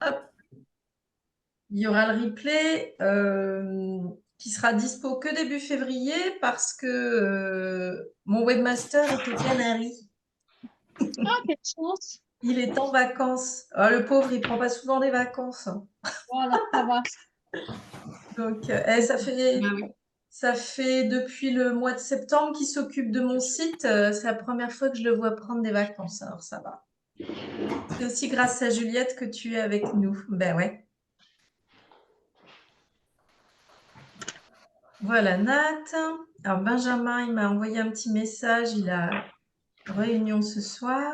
Hop, il y aura le replay qui sera dispo que début février parce que mon webmaster est aux Canaries. Ah, quelle chance. Il est en vacances. Ah, le pauvre, il prend pas souvent des vacances. Bon, alors ça va. Donc, Bah oui. ça fait depuis le mois de septembre qu'il s'occupe de mon site. C'est la première fois que je le vois prendre des vacances. Alors, ça va. C'est aussi grâce à Juliette que tu es avec nous. Ben ouais. Voilà, Nat. Alors, Benjamin, il m'a envoyé un petit message. Il a réunion ce soir.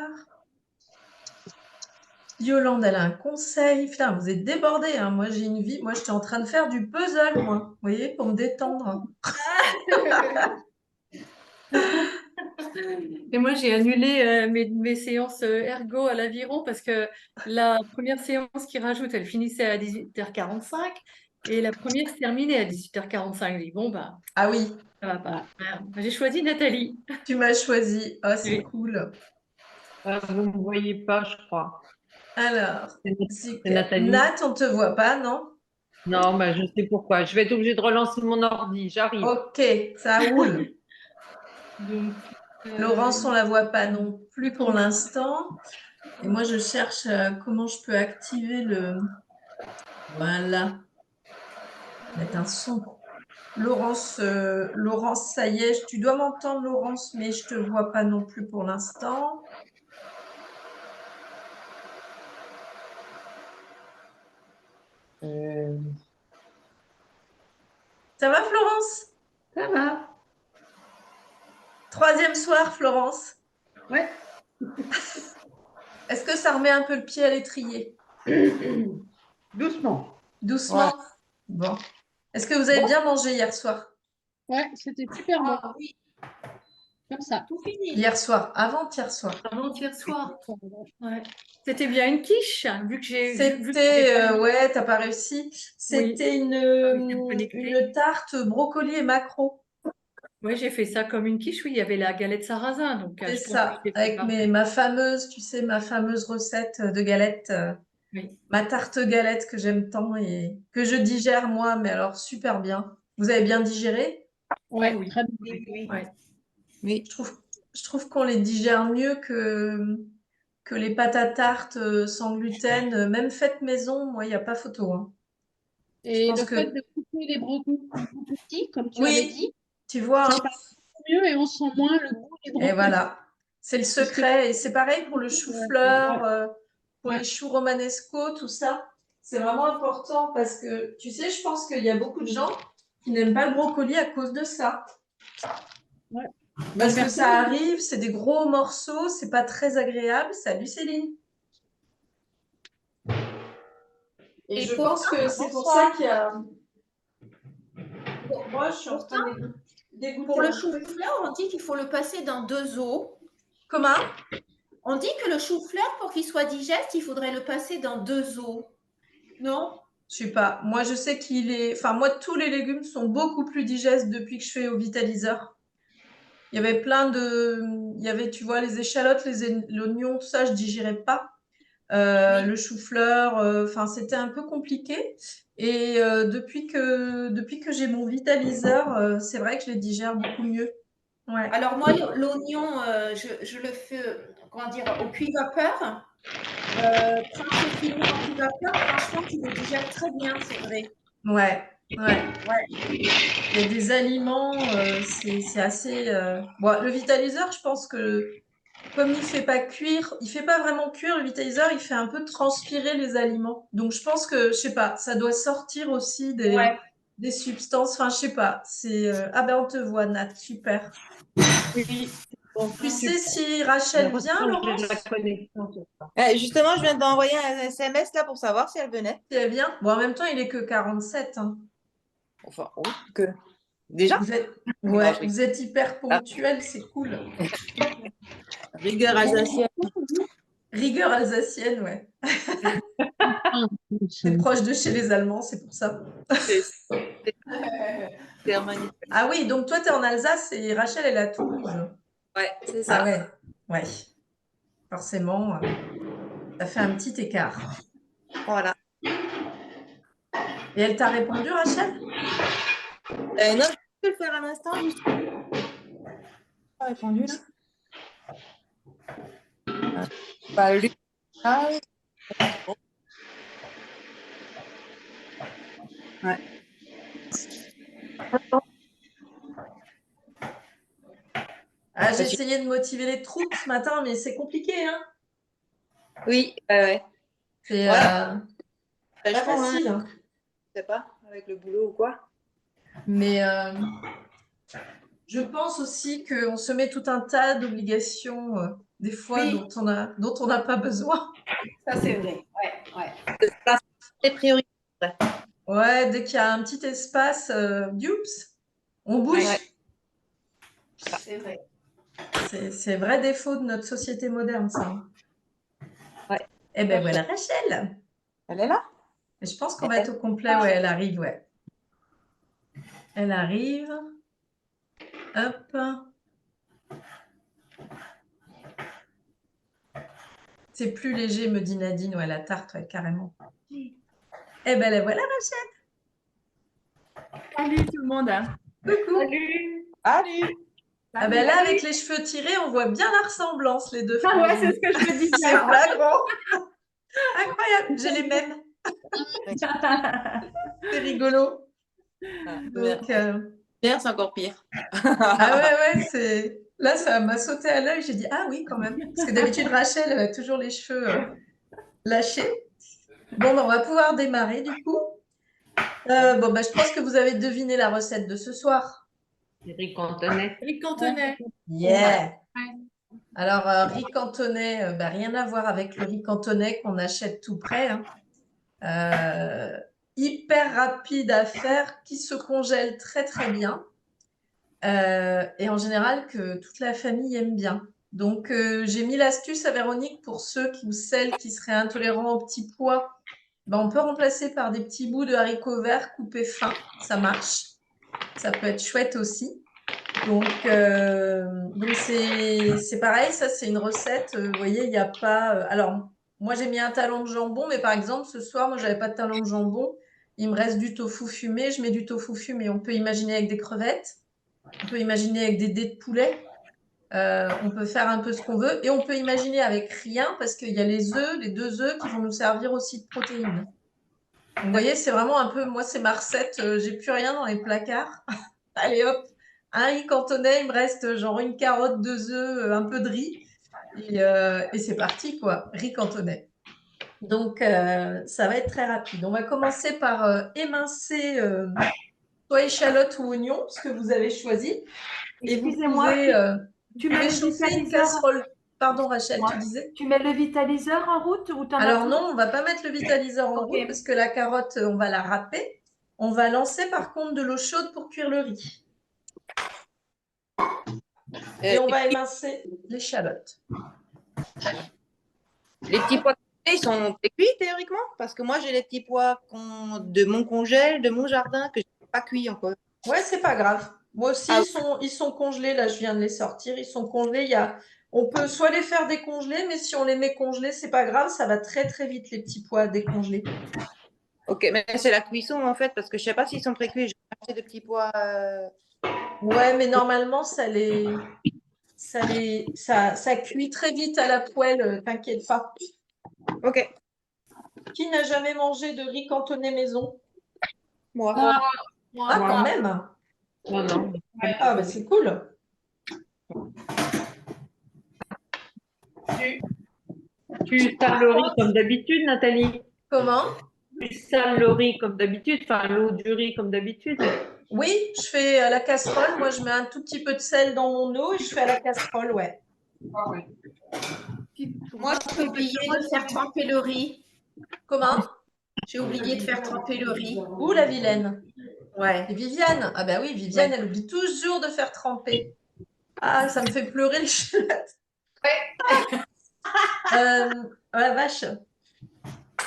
Yolande, elle a un conseil. Putain, vous êtes débordés, hein. Moi, j'ai une vie. Moi, j'étais en train de faire du puzzle, moi. Vous voyez, pour me détendre. Et moi, j'ai annulé mes séances ergo à l'aviron parce que la première séance qu'ils rajoutent, elle finissait à 18h45 et la première se terminait à 18h45. J'ai dit, bon, bah, Ah oui, ça va pas. J'ai choisi Nathalie. tu m'as choisi. Oh, c'est Oui. cool. Vous ne me voyez pas, je crois. Alors, C'est super. Nathalie. Nat, on te voit pas, non? Non, bah, je sais pourquoi. Je vais être obligée de relancer mon ordi. J'arrive. Ok, ça roule. Donc, Laurence, on la voit pas non plus plus pour qu'on- l'instant. Et moi, je cherche comment je peux activer le... Voilà, mettre un son. Laurence, ça y est, tu dois m'entendre, Laurence, mais je te vois pas non plus pour l'instant. Ça va, Florence? Ça va. Troisième soir, Florence. Ouais. Est-ce que ça remet un peu le pied à l'étrier? Doucement. Doucement? Bon. Est-ce que vous avez bien mangé hier soir? Ouais, c'était super bon. Ah oui, Comme ça. tout fini. Hier soir, avant-hier soir. Avant-hier soir. Ouais. C'était bien une quiche, vu que j'ai vu que C'était, j'avais pas- ouais, t'as pas réussi. C'était connectée. une tarte brocoli et maquereau. Oui, j'ai fait ça comme une quiche. Oui, il y avait la galette sarrasin. Donc, C'est je pense que ça, je l'ai avec préparée. ma fameuse, tu sais, ma fameuse recette de galette, Oui. ma tarte galette que j'aime tant et que je digère moi, mais alors super bien. Vous avez bien digéré? Ouais, Oui. très bien. Oui, oui. Ouais. Oui. Je trouve qu'on les digère mieux que les pâtes à tarte sans gluten, même faites maison, moi, il n'y a pas photo, hein. Je Et pense le fait que de couper les brocolis petits, comme tu avais oui, dit, tu vois, ça hein. passe mieux et on sent moins le goût du Et brocoli. voilà, c'est le Parce que secret. Et c'est pareil pour le ouais, chou-fleur, pour ouais. les choux romanesco, tout ça. C'est vraiment important parce que, tu sais, je pense qu'il y a beaucoup de gens qui n'aiment pas le brocoli à cause de ça. Ouais. Bah, Parce je vais que ça retourner. arrive, c'est des gros morceaux, c'est pas très agréable. Salut Céline. Et Et je pourtant, pense que c'est pour ça bonsoir. qu'il y a. Moi, je suis en train Pourtant, d'écouter pour le un truc. chou-fleur, on dit qu'il faut le passer dans 2 eaux. Comment? On dit que le chou-fleur, pour qu'il soit digeste, il faudrait le passer dans 2 eaux. Non? Je sais pas. Moi, je sais qu'il est. Enfin, moi, tous les légumes sont beaucoup plus digestes depuis que je fais au vitaliseur. Il y avait plein de. Il y avait, tu vois, les échalotes, l'oignon, tout ça, je digérais pas. Oui. Le chou-fleur, enfin, c'était un peu compliqué. Et depuis que j'ai mon vitaliseur, c'est vrai que je les digère beaucoup mieux. Ouais. Alors moi, l'oignon, je le fais, comment dire, au cuit-vapeur. Quand c'est fini en cuit-vapeur, franchement, tu le digères très bien, c'est vrai. Ouais. Ouais. Ouais. Il y a des aliments, c'est assez. Bon, le vitaliseur, je pense que comme il fait pas cuire, il fait pas vraiment cuire le vitaliseur, il fait un peu transpirer les aliments. Donc je pense que, je sais pas, ça doit sortir aussi Ouais. des substances. Enfin, je sais pas. C'est ah ben on te voit, Nat, super. Oui. Bon, Tu sais Super. si Je Rachel vais vient, rechanger la Laurence? connexion. Justement, je viens d'envoyer un SMS là pour savoir si elle venait. Si elle vient? Bon, en même temps, il est que 47, hein. Enfin, oui, que. Déjà? Vous êtes, Non, je ouais, rigole. vous êtes hyper Ah, ponctuel, c'est cool. rigueur alsacienne. Rigueur alsacienne, ouais. C'est proche de chez les Allemands, c'est pour ça. C'est magnifique. Ah oui, donc toi, tu es en Alsace et Rachel, elle est à Toulouse. Ouais, c'est Ah ça. ouais, ouais. Forcément, ça fait un petit écart. Voilà. Et elle t'a répondu, Rachel? Non, je peux le faire à l'instant. Pas répondu là. Bah, lui. Ah, ouais. Ah, j'ai essayé de motiver les troupes ce matin, mais c'est compliqué, hein? Oui, ouais. C'est Voilà. pas Vachement, hein. facile, hein. Je sais pas, avec le boulot ou quoi. Mais je pense aussi qu'on se met tout un tas d'obligations, des fois, Oui. dont on n'a pas besoin. Ça, c'est vrai. Ouais. Les priorités. Ouais, dès qu'il y a un petit espace, youps, on bouge. Ouais. C'est vrai. C'est vrai défaut de notre société moderne, ça. Ouais. Eh ben voilà, Rachel. Elle est là? Je pense qu'on va être au complet. Ouais, elle arrive, ouais. Elle arrive. Hop. C'est plus léger, me dit Nadine. Ouais, la tarte, ouais, carrément. Eh ben la voilà, Rachel. Salut tout le monde. Coucou. Salut. Allez. Ah ben là, avec les cheveux tirés, on voit bien la ressemblance, les deux. Ah ouais, c'est ce que je me disais. C'est flagrant. Incroyable. J'ai les mêmes. C'est rigolo. Donc, Pire, c'est encore pire. ah ouais, c'est. Là, ça m'a sauté à l'œil. J'ai dit, ah oui, quand même. Parce que d'habitude, Rachel elle a toujours les cheveux lâchés. Bon, ben, on va pouvoir démarrer du coup. Bon, ben, je pense que vous avez deviné la recette de ce soir. Riz cantonais. Riz cantonais. Yeah! Ouais. Alors, riz cantonais, ben, rien à voir avec le riz cantonais qu'on achète tout prêt, hein. Hyper rapide à faire, qui se congèle très très bien. Et en général que toute la famille aime bien. Donc j'ai mis l'astuce à Véronique pour ceux ou celles qui seraient intolérants au petit pois. Ben, on peut remplacer par des petits bouts de haricots verts coupés fins, ça marche. Ça peut être chouette aussi. Donc c'est pareil, ça c'est une recette. Vous voyez, il n'y a pas. Alors moi j'ai mis un talon de jambon, mais par exemple ce soir moi j'avais pas de talon de jambon. Il me reste du tofu fumé, je mets du tofu fumé. On peut imaginer avec des crevettes. On peut imaginer avec des dés de poulet. On peut faire un peu ce qu'on veut. Et on peut imaginer avec rien parce qu'il y a les œufs, les 2 œufs qui vont nous servir aussi de protéines. Donc, vous voyez, c'est vraiment un peu, moi, c'est ma recette. J'ai plus rien dans les placards. Allez hop, un riz cantonais, il me reste genre une carotte, 2 œufs, un peu de riz. Et c'est parti, quoi. Riz cantonais. Donc, ça va être très rapide. On va commencer par émincer soit échalote ou oignon, ce que vous avez choisi. Et vous pouvez tu mets le réchauffer une vitaliseur. casserole. Pardon, Rachel, Ouais. tu disais? Tu mets le vitaliseur en route ou t'en as Alors plus? non, on va pas mettre le vitaliseur en Ok. route parce que la carotte, on va la râper. On va lancer par contre de l'eau chaude pour cuire le riz. Et on va émincer l'échalote. Les petits pois, ils sont cuits théoriquement? Parce que moi, j'ai les petits pois de mon congèle, de mon jardin, que je n'ai pas cuits encore. Ouais, c'est pas grave. Moi aussi, Ah, ils sont congelés. Là, je viens de les sortir. Ils sont congelés. On peut soit les faire décongeler, mais si on les met congelés, c'est pas grave. Ça va très très vite, les petits pois décongelés. ok, mais c'est la cuisson en fait, parce que je ne sais pas s'ils sont précuits. J'ai acheté des petits pois. Ouais, mais normalement, ça cuit très vite à la poêle. T'inquiète pas. Ok. Qui n'a jamais mangé de riz cantonais maison? Moi. Moi, Ah, moi. quand même. Non, non. Ah, bah c'est cool. Tu sales le riz comme d'habitude, Nathalie? Comment? Tu sales le riz comme d'habitude, enfin l'eau du riz comme d'habitude. Oui, je fais à la casserole. Moi, je mets un tout petit peu de sel dans mon eau et je fais à la casserole, ouais. Moi, j'ai oublié de faire tremper le riz. Comment? J'ai oublié de faire tremper le riz. Où la vilaine? Ouais. Et Viviane? Ah bah oui, Viviane, elle oublie toujours de faire tremper. Ah, ça me fait pleurer le chouette. Ouais, vache.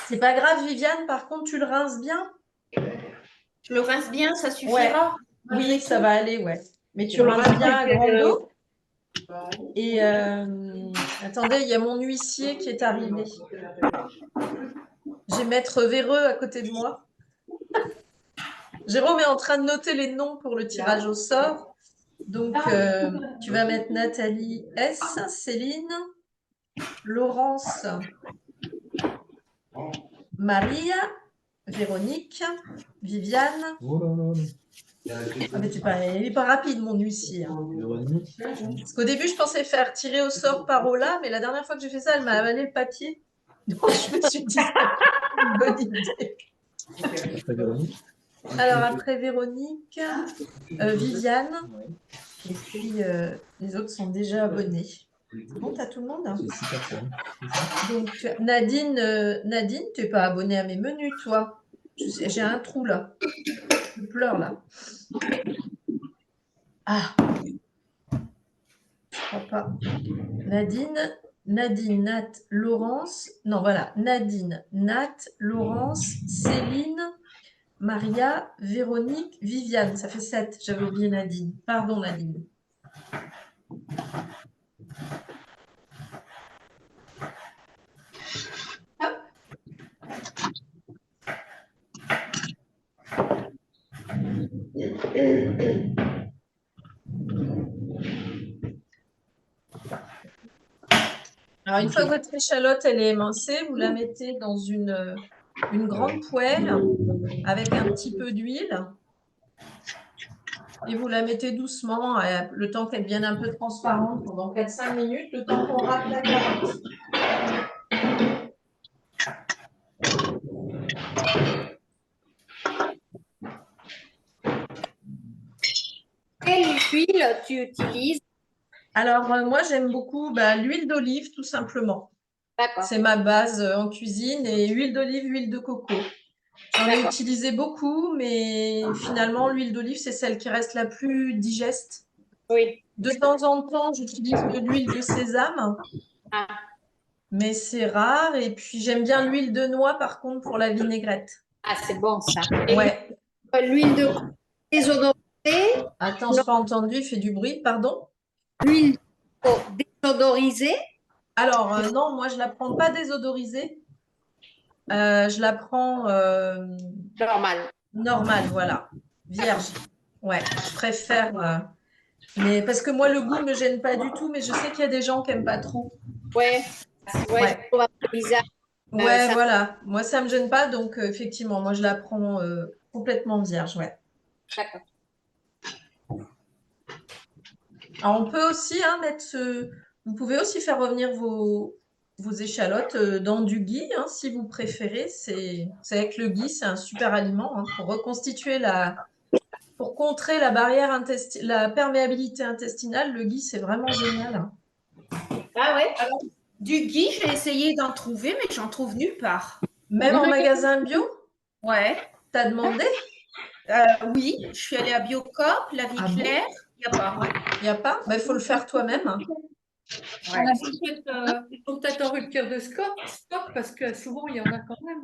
C'est pas grave, Viviane. Par contre, tu le rinces bien? Je le rince bien, ça suffira. Oui, ça va aller, ouais. Mais tu le rinces bien à grande eau. Et attendez, il y a mon huissier qui est arrivé. J'ai Maître Véreux à côté de moi. Jérôme est en train de noter les noms pour le tirage au sort. Donc, tu vas mettre Nathalie S, Céline, Laurence, Maria, Véronique, Viviane. Ah, mais il n'est pas rapide, mon huissier. Parce qu'au début, je pensais faire tirer au sort par Ola, mais la dernière fois que j'ai fait ça, elle m'a avalé le papier. Donc, je me suis dit, c'est une bonne idée. Alors, après Véronique, Viviane, et puis les autres sont déjà abonnés. C'est bon, t'as tout le monde, hein? Donc, Nadine, tu n'es pas abonnée à mes menus, toi. J'ai un trou là. Je pleure là. Ah, je crois pas. Nadine, Nat, Laurence. Non, voilà. Nadine, Nat, Laurence, Céline, Maria, Véronique, Viviane. Ça fait 7. J'avais oublié Nadine. Pardon, Nadine. Alors, une fois que votre échalote elle est émincée, vous la mettez dans une grande poêle avec un petit peu d'huile et vous la mettez doucement le temps qu'elle devienne un peu transparente pendant 4-5 minutes, le temps qu'on râpe la carotte. Quelle huile tu utilises? Alors, moi, j'aime beaucoup l'huile d'olive, tout simplement. D'accord. C'est ma base en cuisine et huile d'olive, huile de coco. J'en ai utilisé beaucoup, mais finalement, l'huile d'olive, c'est celle qui reste la plus digeste. Oui. De temps en temps, j'utilise de l'huile de sésame, mais c'est rare. Et puis, j'aime bien l'huile de noix, par contre, pour la vinaigrette. Ah, c'est bon ça. Ouais. L'huile de désodorisée. Attends, je n'ai pas entendu, il fait du bruit, pardon. L'huile désodorisée. Alors, non, moi, je ne la prends pas désodorisée. Je la prends normale, voilà. Vierge. Ouais, je préfère. Mais parce que moi, le goût ne me gêne pas du tout, mais je sais qu'il y a des gens qui n'aiment pas trop. Ouais. Ouais. Bizarre. Ouais, voilà. Moi, ça ne me gêne pas, donc effectivement, moi, je la prends complètement vierge, ouais. D'accord. Alors, on peut aussi mettre Vous pouvez aussi faire revenir vos échalotes dans du ghee, si vous préférez. C'est avec le ghee, c'est un super aliment pour reconstituer pour contrer la barrière la perméabilité intestinale. Le ghee, c'est vraiment génial. Ah ouais. Alors, du ghee, j'ai essayé d'en trouver, mais j'en trouve nulle part. Même en magasin bio? Ouais. T'as demandé? Oui, je suis allée à Biocoop, La Vie Claire. Il n'y a pas. Il n'y a pas? Il faut le faire toi-même. Ouais. Il faut peut-être en rupture de stock, parce que souvent, il y en a quand même.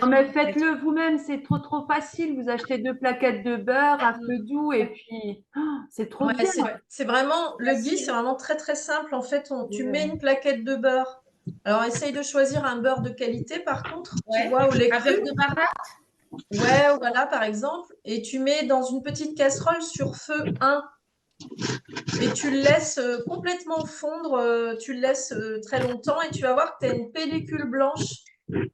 Non, mais faites-le vous-même, c'est trop facile. Vous achetez 2 plaquettes de beurre à feu doux et puis c'est trop bien. C'est vraiment, le ghee, c'est vraiment très très simple. En fait, tu mets une plaquette de beurre. Alors, essaye de choisir un beurre de qualité, par contre, tu vois, au lait cru. Avec de baraque. Ouais, voilà, par exemple. Et tu mets dans une petite casserole sur feu 1. Et tu le laisses complètement fondre, tu le laisses très longtemps et tu vas voir que tu as une pellicule blanche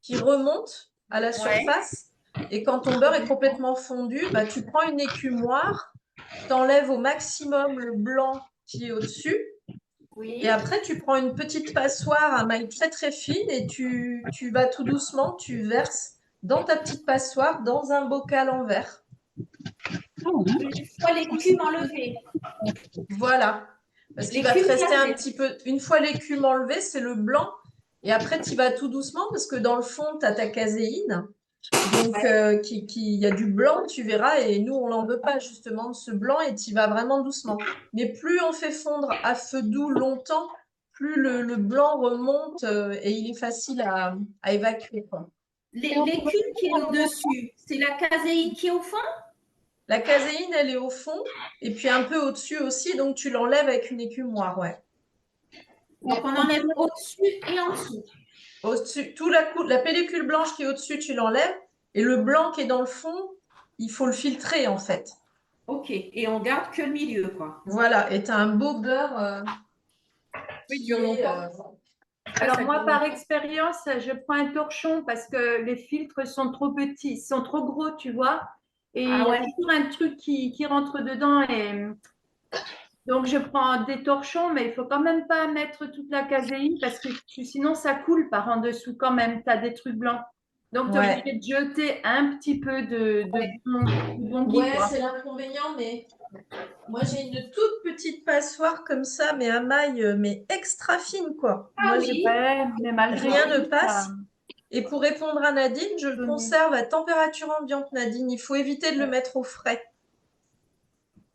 qui remonte à la surface. Et quand ton beurre est complètement fondu, tu prends une écumoire, tu enlèves au maximum le blanc qui est au-dessus. Oui. Et après, tu prends une petite passoire à maille très très fine et tu vas tout doucement, tu verses dans ta petite passoire dans un bocal en verre. Une fois l'écume enlevée. Voilà. Parce qu'il va te rester un petit peu. Une fois l'écume enlevée, c'est le blanc. Et après, tu vas tout doucement parce que dans le fond, tu as ta caséine. Donc, il y a du blanc, tu verras. Et nous, on n'en veut pas justement de ce blanc et tu vas vraiment doucement. Mais plus on fait fondre à feu doux longtemps, plus le blanc remonte et il est facile à évacuer, quoi. L'écume qui est au-dessus, c'est la caséine qui est au fond? La caséine, elle est au fond et puis un peu au-dessus aussi. Donc, tu l'enlèves avec une écumoire, ouais. Donc, on enlève au-dessus et en dessous. Au-dessus, la pellicule blanche qui est au-dessus, tu l'enlèves. Et le blanc qui est dans le fond, il faut le filtrer en fait. Ok, et on garde que le milieu, quoi. Voilà, et tu as un beau beurre. Oui, qui dure est, longtemps. Alors ça moi, dure par longtemps. expérience, je prends un torchon parce que les filtres sont trop petits, sont trop gros, tu vois. Et il y a ouais. toujours un truc qui rentre dedans. Et donc, je prends des torchons, mais il faut quand même pas mettre toute la caséine parce que sinon, ça coule par en dessous quand même. Tu as des trucs blancs. Donc, tu es Ouais. obligé de jeter un petit peu de bon gui, Ouais, quoi. c'est l'inconvénient, mais moi j'ai une toute petite passoire comme ça, mais à maille, mais extra fine, quoi. Moi, oui. Ouais, mais malgré rien tout, ne passe. ça- Et pour répondre à Nadine, je le conserve à température ambiante, Nadine. Il faut éviter de le mettre au frais.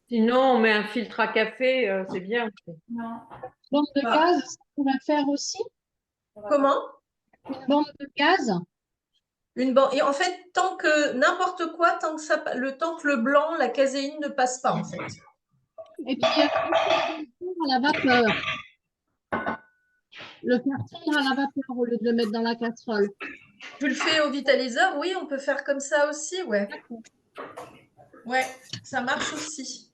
Sinon, on met un filtre à café, c'est bien. non. Bande de Ah. gaz, ça pourrait faire aussi. Comment? Une bande de gaz. Et en fait, tant que n'importe quoi, tant que le blanc, la caséine ne passe pas, en fait. Et puis, à la vapeur. Le faire fondre à la vapeur au lieu de le mettre dans la casserole. Tu le fais au vitaliseur? Oui, on peut faire comme ça aussi, ouais. Ouais, ça marche aussi.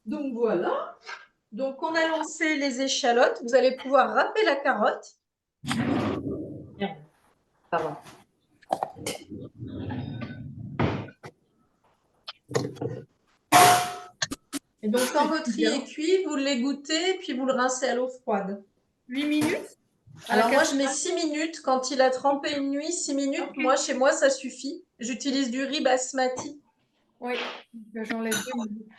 Donc voilà. Donc on a lancé les échalotes. Vous allez pouvoir râper la carotte. Pardon. Et donc quand votre riz est cuit, vous l'égouttez puis vous le rincez à l'eau froide. 8 minutes? Alors moi je mets 6 minutes. Quand il a trempé une nuit, 6 minutes. Ok. Moi chez moi ça suffit. J'utilise du riz basmati. Oui, j'enlève 2 minutes.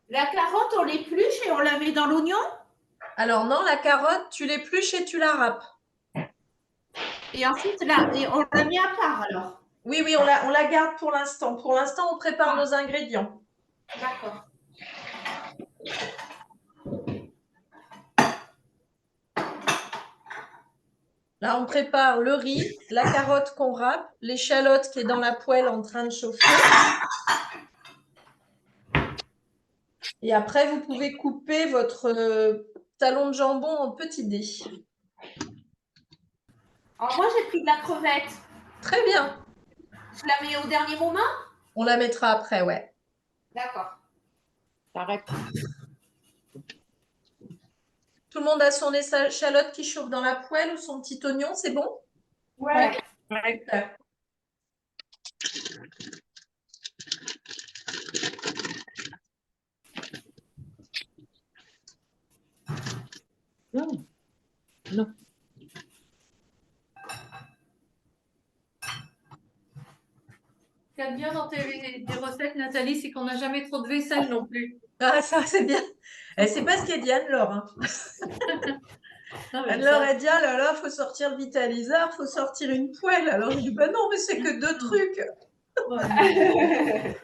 La carotte, on l'épluche et on la met dans l'oignon. Alors non, la carotte, tu l'épluches et tu la râpes. Et ensuite, on la met à part alors. Oui, oui, on la garde pour l'instant. Pour l'instant, on prépare nos ingrédients. D'accord. Là, on prépare le riz, la carotte qu'on râpe, l'échalote qui est dans la poêle en train de chauffer. Et après, vous pouvez couper votre talon de jambon en petits dés. Alors moi, j'ai pris de la crevette. Très bien. Je la mets au dernier moment. On la mettra après, ouais. D'accord. T'arrêtes. Tout le monde a son échalote qui chauffe dans la poêle ou son petit oignon, c'est bon? Ouais. Super. Non. Non. Ce qu'il y a de bien dans tes recettes, Nathalie, c'est qu'on n'a jamais trop de vaisselle non plus. Ah, ça, c'est bien. C'est pas ce qu'a dit Anne-Laure. Hein. Non, mais Anne-Laure ça- a dit, ah là là, faut sortir le vitaliseur, faut sortir une poêle. Alors je dis, bah non, mais c'est que 2 trucs. Ouais.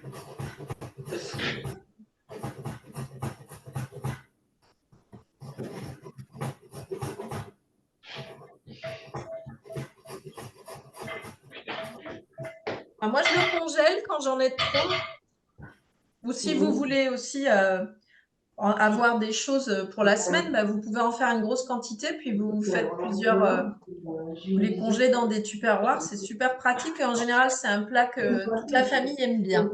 Ah, moi, je le congèle quand j'en ai trop. Ou si vous voulez aussi avoir des choses pour la semaine, bah, vous pouvez en faire une grosse quantité, puis vous faites plusieurs. Vous les congelez dans des tupperwares, c'est super pratique. Et en général, c'est un plat que toute la famille aime bien.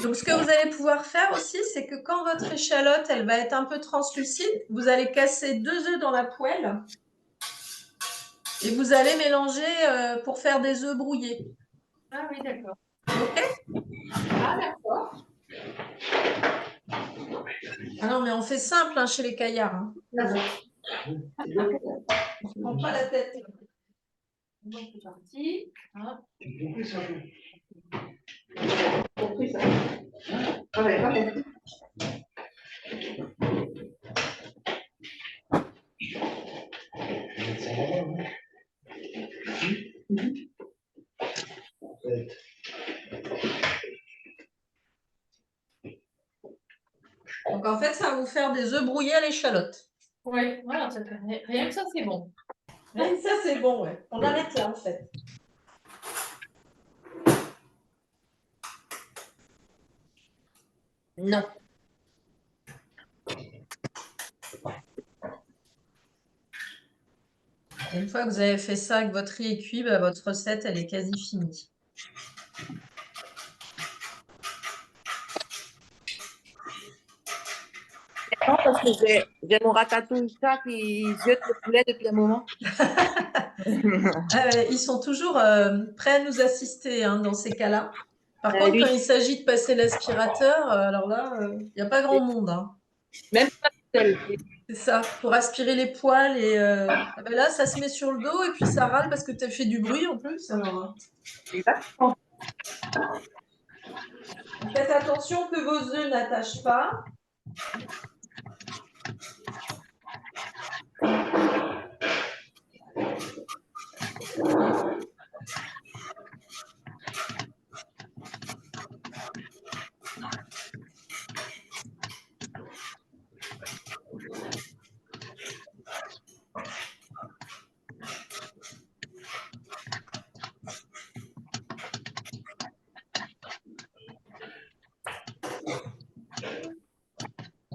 Donc, ce que vous allez pouvoir faire aussi, c'est que quand votre échalote, elle va être un peu translucide, vous allez casser 2 œufs dans la poêle et vous allez mélanger pour faire des œufs brouillés. Ah oui, d'accord. Ok? Ah, d'accord. Ah non, mais on fait simple hein, chez les caillards. Hein. On se prend pas la tête. Donc, c'est parti. Hop. Donc en fait, ça va vous faire des œufs brouillés à l'échalote. Ouais, voilà, rien que ça, c'est bon. Rien que ça, c'est bon, ouais. On arrête là, en fait. Non. Une fois que vous avez fait ça, que votre riz est cuit, bah, votre recette, elle est quasi finie. Non, parce que j'ai mon ratatouille chat qui ziote le poulet depuis un moment. Ils sont toujours prêts à nous assister hein, dans ces cas-là. Par contre, lui, quand il s'agit de passer l'aspirateur, alors là, il n'y a pas grand monde. Hein. même pas seul. C'est ça, pour aspirer les poils. Et ah ben là, ça se met sur le dos et puis ça râle parce que tu as fait du bruit en plus. Alors, Exactement. faites attention que vos œufs n'attachent pas.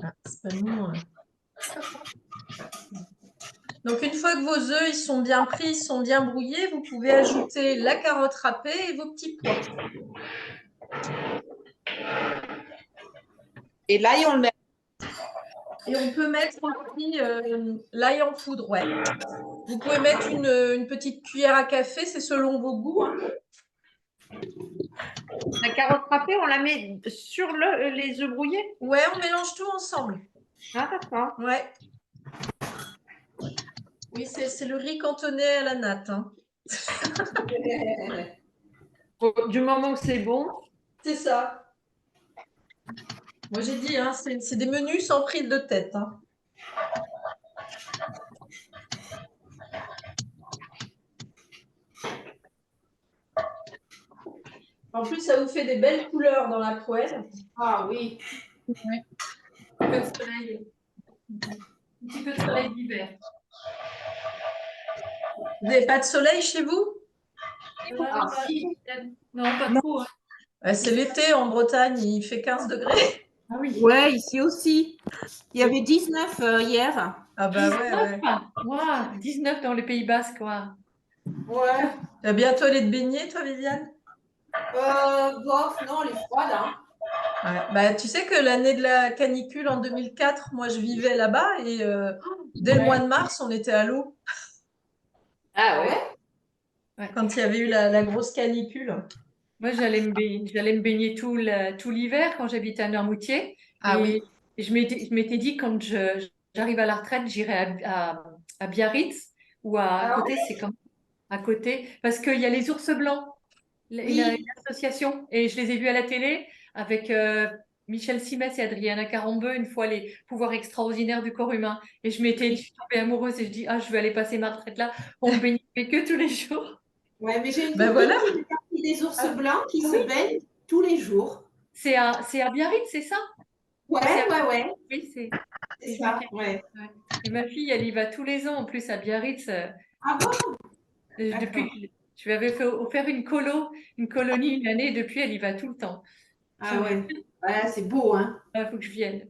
Ah, c'est pas nous. Donc une fois que vos œufs ils sont bien pris, ils sont bien brouillés, vous pouvez ajouter la carotte râpée et vos petits pois. Et l'ail, on le met. Et on peut mettre aussi l'ail en poudre, ouais. Vous pouvez mettre une petite cuillère à café, c'est selon vos goûts. Hein. La carotte râpée, on la met sur les œufs brouillés? Ouais, on mélange tout ensemble. Ah, d'accord. Ouais. Oui, c'est le riz cantonais à la natte. Hein. Du moment que c'est bon. C'est ça. Moi, j'ai dit, hein, c'est des menus sans prise de tête. Hein. En plus, ça vous fait des belles couleurs dans la poêle. Ah oui. Ouais. Un peu de soleil. Un petit peu de soleil d'hiver. Vous n'avez pas de soleil chez vous? Ah, si. Non, pas trop. Hein. Ouais, c'est l'été en Bretagne, il fait 15 degrés. Ah oui. Ouais, ici aussi. Il y avait 19 hier. Ah bah 19, ouais. Wow, 19 dans les Pays Basques, quoi. Ouais. Tu vas bientôt aller te baigner, toi, Viviane? Bof, non, elle est froide. Hein. Ouais. Bah, tu sais que l'année de la canicule en 2004, moi, je vivais là-bas et dès le mois de mars, on était à l'eau Ah ouais? quand il y avait eu la grosse canicule. Moi, j'allais me baigner tout l'hiver quand j'habitais à Noirmoutier. Ah et oui. je m'étais dit, quand j'arrive à la retraite, j'irai à Biarritz ou à côté, c'est comme à côté, parce qu'il y a les ours blancs, une association, et je les ai vus à la télé avec Michel Simès et Adriana Carambeu, une fois les pouvoirs extraordinaires du corps humain. Et je suis tombée amoureuse et je dis, ah, je vais aller passer ma retraite là, on me baigne avec eux tous les jours. Ouais, mais j'ai une Ben copine voilà. qui fait partie des ours blancs qui se baignent tous les jours. C'est à Biarritz, c'est ça? Ouais. Oui, c'est ça. Ouais. Et ma fille, elle y va tous les ans en plus à Biarritz. Ah bon? Depuis, je lui avais offert une colonie une année, et depuis, elle y va tout le temps. Ah ouais. Ouais, c'est beau, hein? Il faut que je vienne.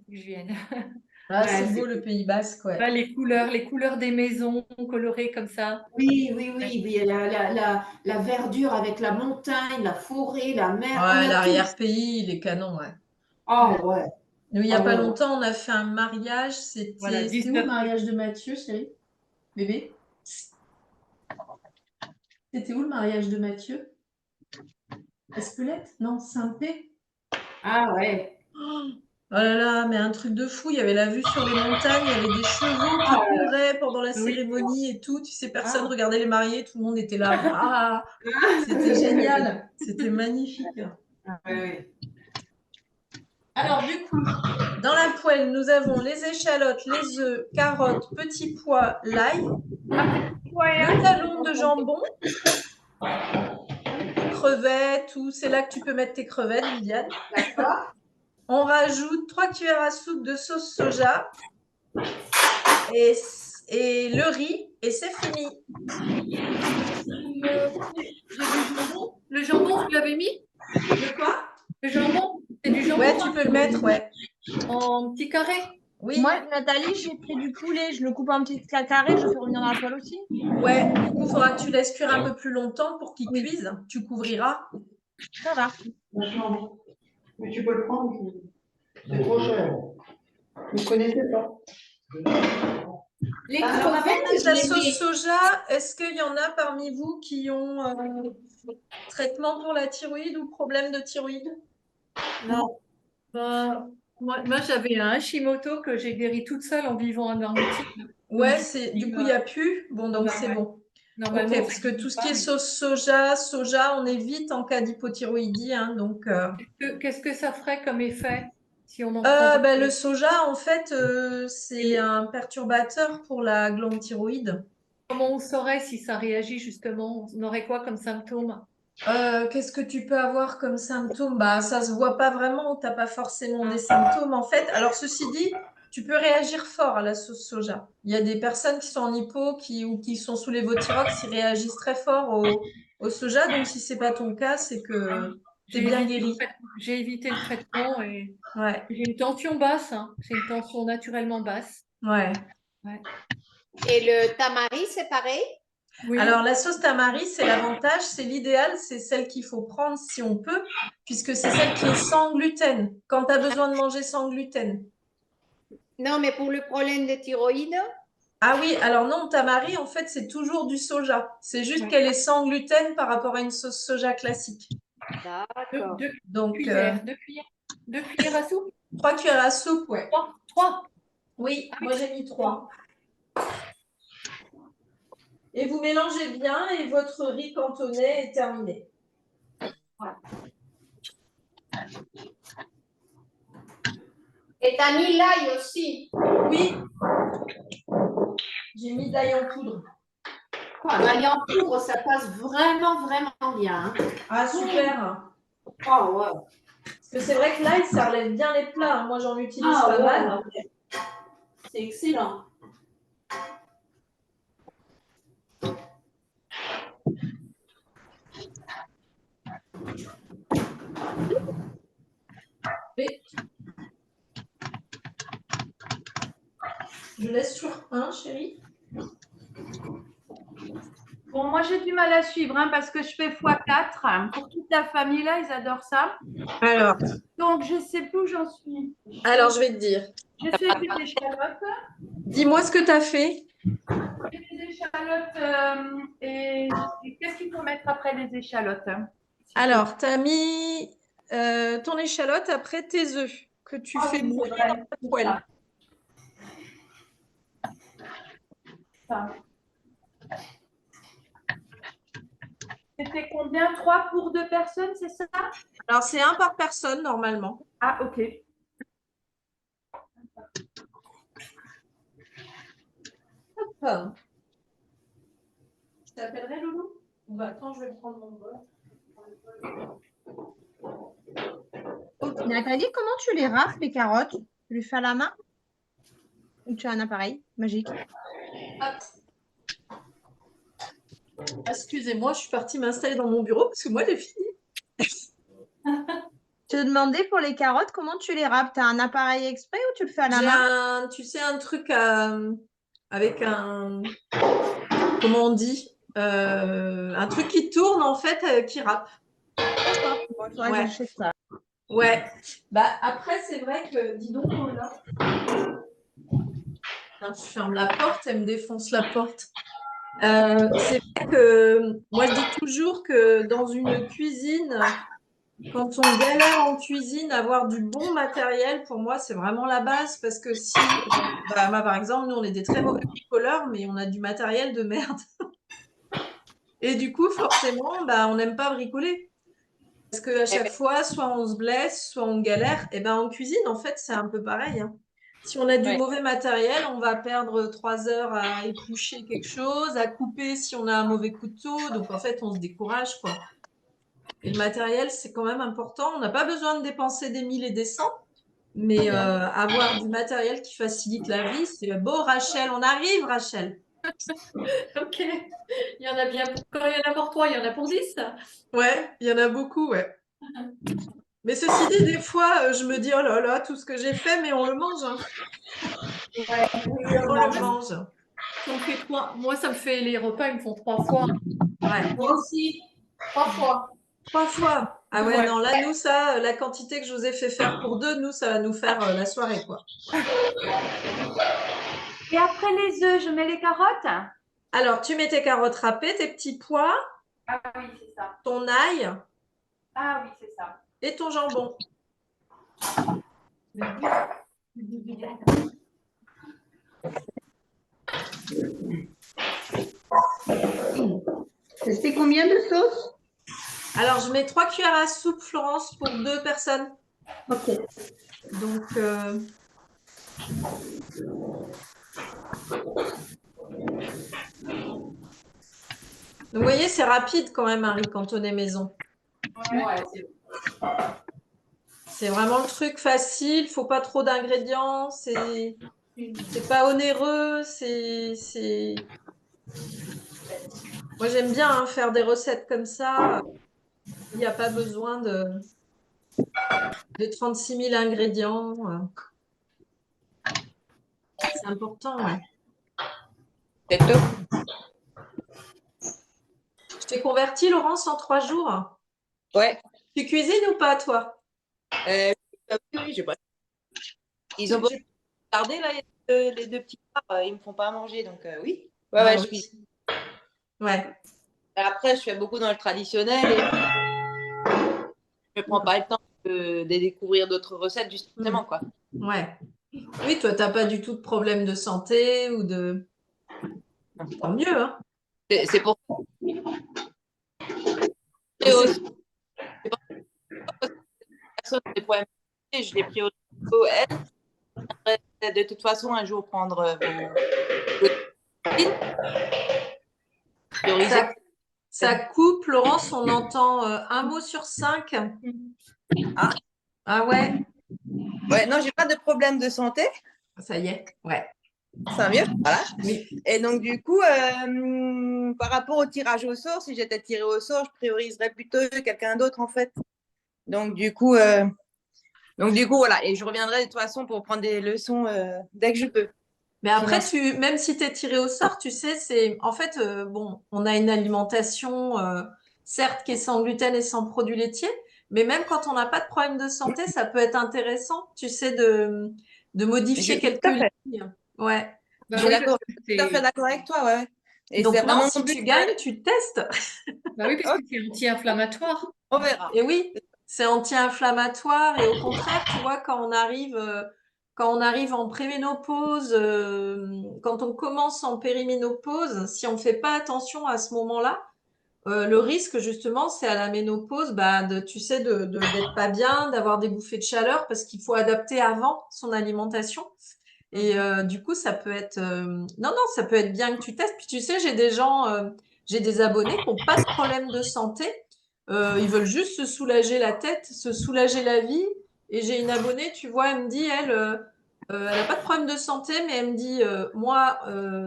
Ah, Ouais, c'est beau le Pays Basque, ouais. Les couleurs des maisons colorées comme ça. Oui. La verdure avec la montagne, la forêt, la mer. Ouais, l'arrière-pays, il est canon, ouais. Oh ouais. Nous, il n'y a Ah pas ouais. longtemps, on a fait un mariage. Voilà, C'était où le mariage de Mathieu, chérie? Bébé? C'était où le mariage de Mathieu? Espelette? Non, Saint-Pé? Ah ouais. Oh là là, mais un truc de fou. Il y avait la vue sur les montagnes, il y avait des chevaux qui couraient pendant la cérémonie et tout. Tu sais, personne regardait les mariés, tout le monde était là. Ah, c'était génial. C'était magnifique. Alors, du coup, dans la poêle, nous avons les échalotes, les œufs, carottes, petits pois, l'ail, le talon de jambon, crevettes, tout. C'est là que tu peux mettre tes crevettes, Viviane. D'accord. On rajoute 3 cuillères à soupe de sauce soja et le riz et c'est fini. Le jambon, vous l'avez mis? De quoi? Le jambon, c'est du jambon Ouais, tu peux le mettre, ouais. en petits carrés. Oui. Moi, Nathalie, j'ai pris du poulet. Je le coupe en petits carrés. Je le fais revenir dans la poêle aussi. Ouais, du coup, il faudra que tu laisses cuire un peu plus longtemps pour qu'il cuise. Tu couvriras. Ça va. Mais tu peux le prendre, c'est trop cher. Vous ne connaissez pas. Les Alors, crevettes, avec je la les sauce mets. soja, est-ce qu'il y en a parmi vous qui ont traitement pour la thyroïde ou problème de thyroïde? Non. Moi, j'avais un Hashimoto que j'ai guéri toute seule en vivant en Argentine. Ouais, du coup, il n'y a plus. Bon, donc c'est bon. Normalement, Ok, parce que tout ce qui est sauce soja, on évite en cas d'hypothyroïdie. Hein, donc, qu'est-ce que ça ferait comme effet si on en prend bah, le soja, en fait, c'est un perturbateur pour la glande thyroïde. Comment on saurait si ça réagit justement? On aurait quoi comme symptômes? Qu'est-ce que tu peux avoir comme symptômes? Bah, ça se voit pas vraiment, tu n'as pas forcément des symptômes en fait. Alors, ceci dit, tu peux réagir fort à la sauce soja. Il y a des personnes qui sont en hypo ou qui sont sous lévothyrox qui réagissent très fort au soja. Donc, si c'est pas ton cas, c'est que tu es bien guéri. J'ai évité le traitement et Ouais. j'ai une tension basse. Hein. J'ai une tension naturellement basse. Ouais. Et le tamari, c'est pareil? Oui. Alors, la sauce tamari, c'est l'avantage, c'est l'idéal, c'est celle qu'il faut prendre si on peut, puisque c'est celle qui est sans gluten, quand tu as besoin de manger sans gluten. Non, mais pour le problème de thyroïde? Ah oui, alors non, tamari, en fait, c'est toujours du soja. C'est juste qu'elle est sans gluten par rapport à une sauce soja classique. D'accord. Deux cuillères à soupe? 3 cuillères à soupe, ouais. 3? Oui, moi j'ai mis 3. Et vous mélangez bien et votre riz cantonais est terminé. Voilà. Et tu as mis l'ail aussi? Oui. J'ai mis de l'ail en poudre. L'ail en poudre, ça passe vraiment, vraiment bien. Hein. Ah, super. Oh, ouais. Parce que c'est vrai que l'ail, ça relève bien les plats. Moi, j'en utilise pas mal. Okay. C'est excellent. Je laisse sur 1, chérie. Bon, moi, j'ai du mal à suivre parce que je fais x4. Pour toute la famille, là, ils adorent ça. Alors. Donc, je ne sais plus où j'en suis. Alors, je vais te dire. J'ai fait des échalotes. Dis-moi ce que tu as fait. J'ai fait des échalotes et qu'est-ce qu'il faut mettre après les échalotes? Alors, tu as mis ton échalote après tes œufs que tu fais bouillir dans la poêle. C'était combien? 3 pour 2 personnes, c'est ça? Alors, c'est 1 par personne, normalement. Ah, ok. Hop. Je t'appellerai, Loulou? Bah, attends, je vais prendre mon bol. Nathalie, comment tu les rafles, les carottes? Tu les fais à la main? Ou tu as un appareil magique? Excusez-moi, je suis partie m'installer dans mon bureau parce que moi, j'ai fini. Je te demandais pour les carottes, comment tu les râpes? Tu as un appareil exprès ou tu le fais à la main? Tu sais, un truc avec un... Comment on dit? Un truc qui tourne, en fait, qui râpe. D'accord, ouais. Ça. Ouais. Bah, après, c'est vrai que... Dis donc, là. Je ferme la porte, elle me défonce la porte. C'est vrai que moi, je dis toujours que dans une cuisine, Quand on galère en cuisine, avoir du bon matériel, pour moi, c'est vraiment la base parce que si, bah, moi, par exemple, nous, on est des très mauvais bricoleurs, mais on a du matériel de merde. Et du coup, forcément, bah, on n'aime pas bricoler. Parce qu'à chaque fois, soit on se blesse, soit on galère. Et ben, en cuisine, en fait, c'est un peu pareil, hein. Si on a du Ouais. mauvais matériel, on va perdre 3 heures à éplucher quelque chose, à couper si on a un mauvais couteau. Donc, en fait, on se décourage, quoi. Et le matériel, c'est quand même important. On n'a pas besoin de dépenser des 1000 et des 100, mais avoir du matériel qui facilite la vie, c'est beau, Rachel. On arrive, Rachel. Ok. Il y en a bien quand il y en a pour 3, il y en a pour 10. Ouais, il y en a beaucoup, ouais. Mais ceci dit, des fois, je me dis, oh là là, tout ce que j'ai fait, mais on le mange, hein. On le mange. Ça me fait 3. Moi, ça me fait les repas, ils me font 3 fois. Ouais. Moi aussi, 3 fois. 3 fois. Ah ouais, Ouais. non, là, nous, ça, la quantité que je vous ai fait faire pour 2, nous, ça va nous faire la soirée, quoi. Et après les œufs, je mets les carottes? Alors, tu mets tes carottes râpées, tes petits pois, Ah oui, c'est ça. ton ail Ah oui, c'est ça. et ton jambon. C'est combien de sauces? Alors, je mets 3 cuillères à soupe, Florence, pour 2 personnes. Ok. Donc, vous voyez, c'est rapide quand même, un riz cantonné maison. Ouais, C'est vraiment le truc facile, faut pas trop d'ingrédients, c'est pas onéreux, Moi, j'aime bien hein, faire des recettes comme ça. Il n'y a pas besoin de 36 000 ingrédients. C'est important, ouais. C'est top. Je t'ai converti, Laurence, en 3 jours. Ouais. Tu cuisines ou pas, toi? Oui, j'ai pas. Ils ont beau tarder là, les 2 petits frères, ils me font pas à manger, donc oui. Ouais, Ah ouais, oui. je cuisine. Ouais. Après, je fais beaucoup dans le traditionnel et je ne prends pas le temps de découvrir d'autres recettes, justement, quoi. Ouais. Oui, toi, tu n'as pas du tout de problème de santé ou de. Tant mieux, hein. C'est pour Et c'est- personne des problèmes. Je l'ai pris au niveau, elle. De toute façon, un jour, prendre prioriser. Ça coupe, Laurence, on entend un mot sur 5. Ah. Ah ouais? Ouais, non, j'ai pas de problème de santé. Ça y est, ouais. Ça va mieux, voilà. Oui. Et donc, du coup, par rapport au tirage au sort, si j'étais tirée au sort, je prioriserais plutôt quelqu'un d'autre, en fait. Donc, du coup, voilà. Et je reviendrai de toute façon pour prendre des leçons dès que je peux. Mais après, même si tu es tiré au sort, tu sais, c'est en fait, bon, on a une alimentation, certes, qui est sans gluten et sans produits laitiers, mais même quand on n'a pas de problème de santé, ça peut être intéressant, tu sais, de modifier quelques lignes. Ouais. Bah Je suis oui, d'accord, parce que tout à fait d'accord avec toi, ouais. Et Donc c'est non, vraiment si mon but. tu gagnes, tu testes. Bah oui, parce que c'est anti-inflammatoire. On verra. Et oui, c'est anti-inflammatoire et au contraire, tu vois, quand on arrive en préménopause, quand on commence en périménopause, si on ne fait pas attention à ce moment-là, le risque justement, c'est à la ménopause, bah, tu sais, d'être pas bien, d'avoir des bouffées de chaleur parce qu'il faut adapter avant son alimentation. Et du coup, ça peut être, non, ça peut être bien que tu testes. Puis tu sais, j'ai des abonnés qui n'ont pas de problème de santé. Ils veulent juste se soulager la tête, se soulager la vie. Et j'ai une abonnée, tu vois, elle me dit, elle n'a pas de problème de santé, mais elle me dit, moi,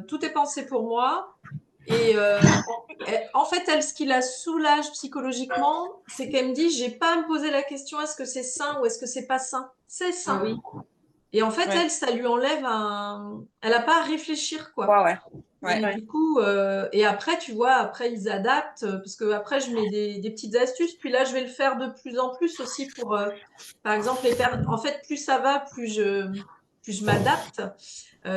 tout est pensé pour moi. Et en fait, elle, ce qui la soulage psychologiquement, c'est qu'elle me dit, j'ai pas à me poser la question, est-ce que c'est sain ou est-ce que c'est pas sain? C'est sain. Ah oui. Et en fait, Ouais. elle, ça lui enlève Elle n'a pas à réfléchir, quoi. Ouais. Et du coup, et après, tu vois, après, ils adaptent, parce que après, je mets des petites astuces. Puis là, je vais le faire de plus en plus aussi pour, par exemple, en fait, plus ça va, plus je m'adapte.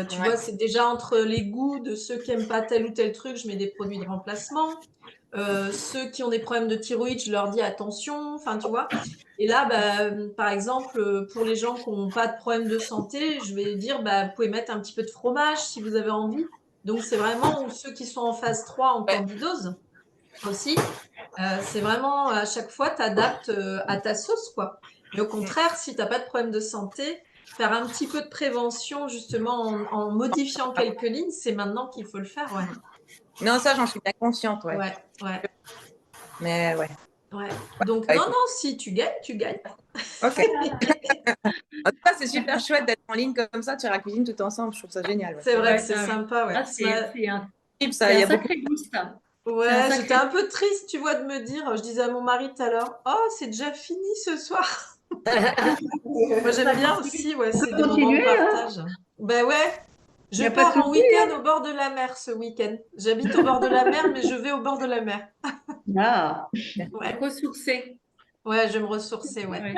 Tu vois, c'est déjà entre les goûts de ceux qui n'aiment pas tel ou tel truc, je mets des produits de remplacement. Ceux qui ont des problèmes de thyroïde, je leur dis attention, enfin, tu vois. Et là, bah, par exemple, pour les gens qui n'ont pas de problème de santé, je vais dire, bah, vous pouvez mettre un petit peu de fromage si vous avez envie. Donc, c'est vraiment ou ceux qui sont en phase 3 en candidose aussi. C'est vraiment, à chaque fois, tu adaptes à ta sauce, quoi. Mais au contraire, si tu n'as pas de problème de santé, faire un petit peu de prévention, justement, en modifiant quelques lignes, c'est maintenant qu'il faut le faire, ouais. Non, ça, j'en suis bien consciente, ouais. Ouais. Mais ouais. Ouais. Donc, Bah, non, écoute. non, si tu gagnes, tu gagnes. Ok. En tout cas, c'est super chouette d'être en ligne comme ça, de faire la cuisine tout ensemble. Je trouve ça génial. Ouais. C'est vrai que Ouais, c'est sympa, ouais. Ah, c'est un, Ça, c'est il y un a beaucoup. sacré goût, ça. C'est un Ouais, sacré j'étais un peu triste, tu vois, de me dire, je disais à mon mari tout à l'heure, oh, c'est déjà fini ce soir. Moi, j'aime bien aussi, ouais, c'est des moments de continuer, hein. partage. Ben ouais, je Y a pas de pars en souci, week-end au bord de la mer ce week-end. J'habite au bord de la mer, mais je vais au bord de la mer. Ah. Ouais, Ressourcer. ouais, je vais me ressourcer, ouais. Ouais.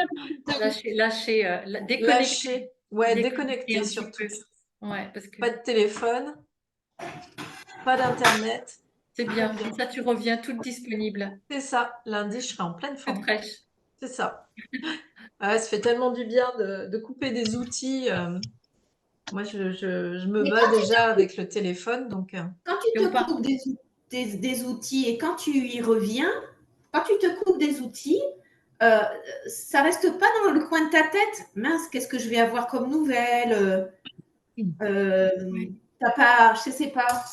Lâcher, déconnecter. Lâcher, ouais, Déconnecter déconnecter un petit surtout. peu. Ouais, parce que Pas de téléphone, pas d'internet. c'est bien. Comme ça, tu reviens toute disponible, C'est ça, lundi, je serai en pleine toute forme. fraîche. C'est ça. Ouais, ça fait tellement du bien de couper des outils. Moi, je me Mais bats déjà avec le téléphone, donc quand tu Et on te part. coupes des outils et quand tu y reviens, quand tu te coupes des outils, euh, ça reste pas dans le coin de ta tête. Mince, qu'est-ce que je vais avoir comme nouvelle t'as pas, je sais pas,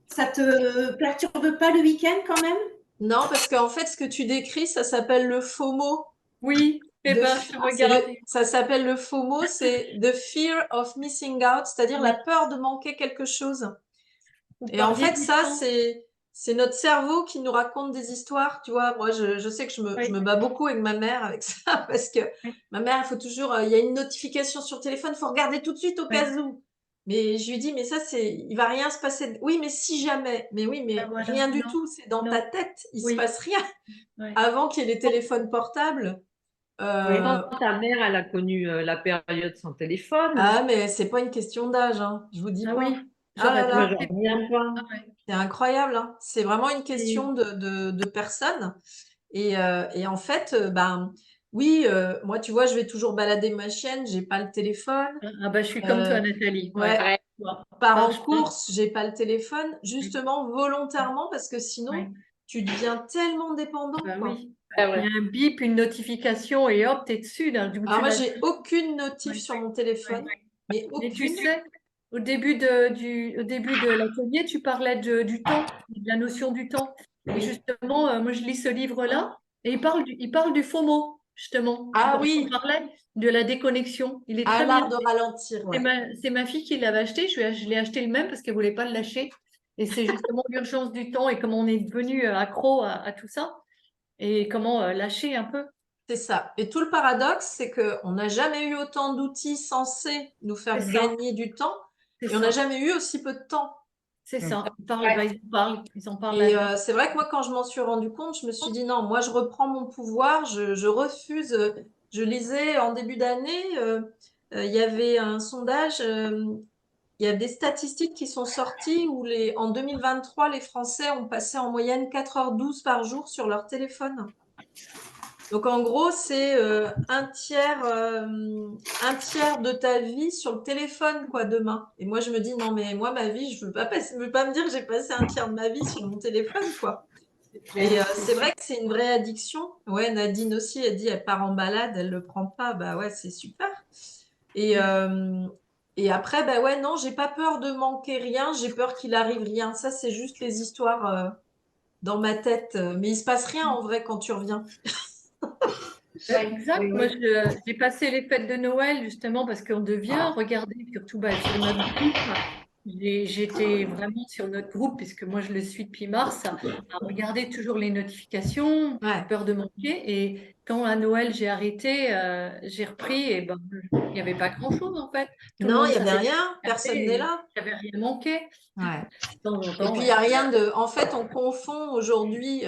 ça te perturbe pas le week-end quand même? non, parce qu'en fait, ce que tu décris, ça s'appelle le FOMO. Oui, eh ben, je regarde. Ça s'appelle le FOMO, c'est the fear of missing out, c'est-à-dire la peur de manquer quelque chose. Et en fait, ça, c'est notre cerveau qui nous raconte des histoires. Tu vois, moi, je sais que je me bats beaucoup avec ma mère avec ça, parce que ma mère, il faut toujours, il y a une notification sur le téléphone, il faut regarder tout de suite au cas où. Mais je lui dis, mais ça, il va rien se passer. Oui, mais si jamais. Mais oui, mais voilà. rien du Non, tout, c'est dans ta tête, il se passe rien. Ouais. Avant qu'il y ait les téléphones portables. Pourtant, ta mère, elle a connu la période sans téléphone. Ah, mais c'est pas une question d'âge, hein. Je vous dis Ah pas. oui, Ah là j'aurais là. pas. Reviens pas. Ah ouais. C'est incroyable, hein. C'est vraiment une question de personne. Et en fait, ben oui, moi, tu vois, je vais toujours balader ma chienne, j'ai pas le téléphone. Ah bah, je suis comme toi, Nathalie. Ouais. Ouais. Pars en Franchement. course, j'ai pas le téléphone, justement volontairement parce que sinon, tu deviens tellement dépendant, Bah quoi. oui. Il y a un bip, une notification et hop, t'es dessus. Là, Alors moi, j'ai aucune notif sur mon téléphone, mais Mais tu aucune. sais, au début de l'atelier, tu parlais du temps, de la notion du temps. Et justement, moi, je lis ce livre-là et il parle du FOMO, justement. Ah On oui. parlait de la déconnexion. Il est À très l'art bien. de ralentir, ouais. C'est ma fille qui l'avait acheté. Je l'ai acheté le même parce qu'elle ne voulait pas le lâcher. Et c'est justement l'urgence du temps et comment on est devenu accro à tout ça et comment lâcher un peu. C'est ça. Et tout le paradoxe, c'est qu'on n'a jamais eu autant d'outils censés nous faire C'est ça. gagner du temps C'est et on n'a ça. jamais eu aussi peu de temps. C'est ça. Ils en parlent Et là-dedans. c'est vrai que moi, quand je m'en suis rendu compte, je me suis dit non, moi, je reprends mon pouvoir, je refuse. Je lisais en début d'année, il y avait un sondage, il y a des statistiques qui sont sorties où en 2023, les Français ont passé en moyenne 4h12 par jour sur leur téléphone. Donc en gros, c'est un tiers de ta vie sur le téléphone, quoi, demain. Et moi, je me dis, non, mais moi, ma vie, je veux pas me dire que j'ai passé un tiers de ma vie sur mon téléphone, quoi. Et c'est vrai que c'est une vraie addiction. Ouais, Nadine aussi, elle dit, elle part en balade, elle le prend pas. Bah ouais, c'est super. Et après, bah ouais, non, j'ai pas peur de manquer rien, j'ai peur qu'il arrive rien. Ça, c'est juste les histoires dans ma tête. Mais il se passe rien en vrai quand tu reviens. Exact. Moi, j'ai passé les fêtes de Noël justement parce qu'on devient regarder, surtout sur notre groupe. J'étais vraiment sur notre groupe, puisque moi je le suis depuis mars, à regarder toujours les notifications, peur de manquer. Et quand à Noël j'ai arrêté, j'ai repris, et ben il n'y avait pas grand-chose en fait. Non, il n'y avait rien, personne n'est là. Il n'y avait rien manqué. Ouais. De temps en Et temps, puis, il n'y a rien de. En fait, on confond aujourd'hui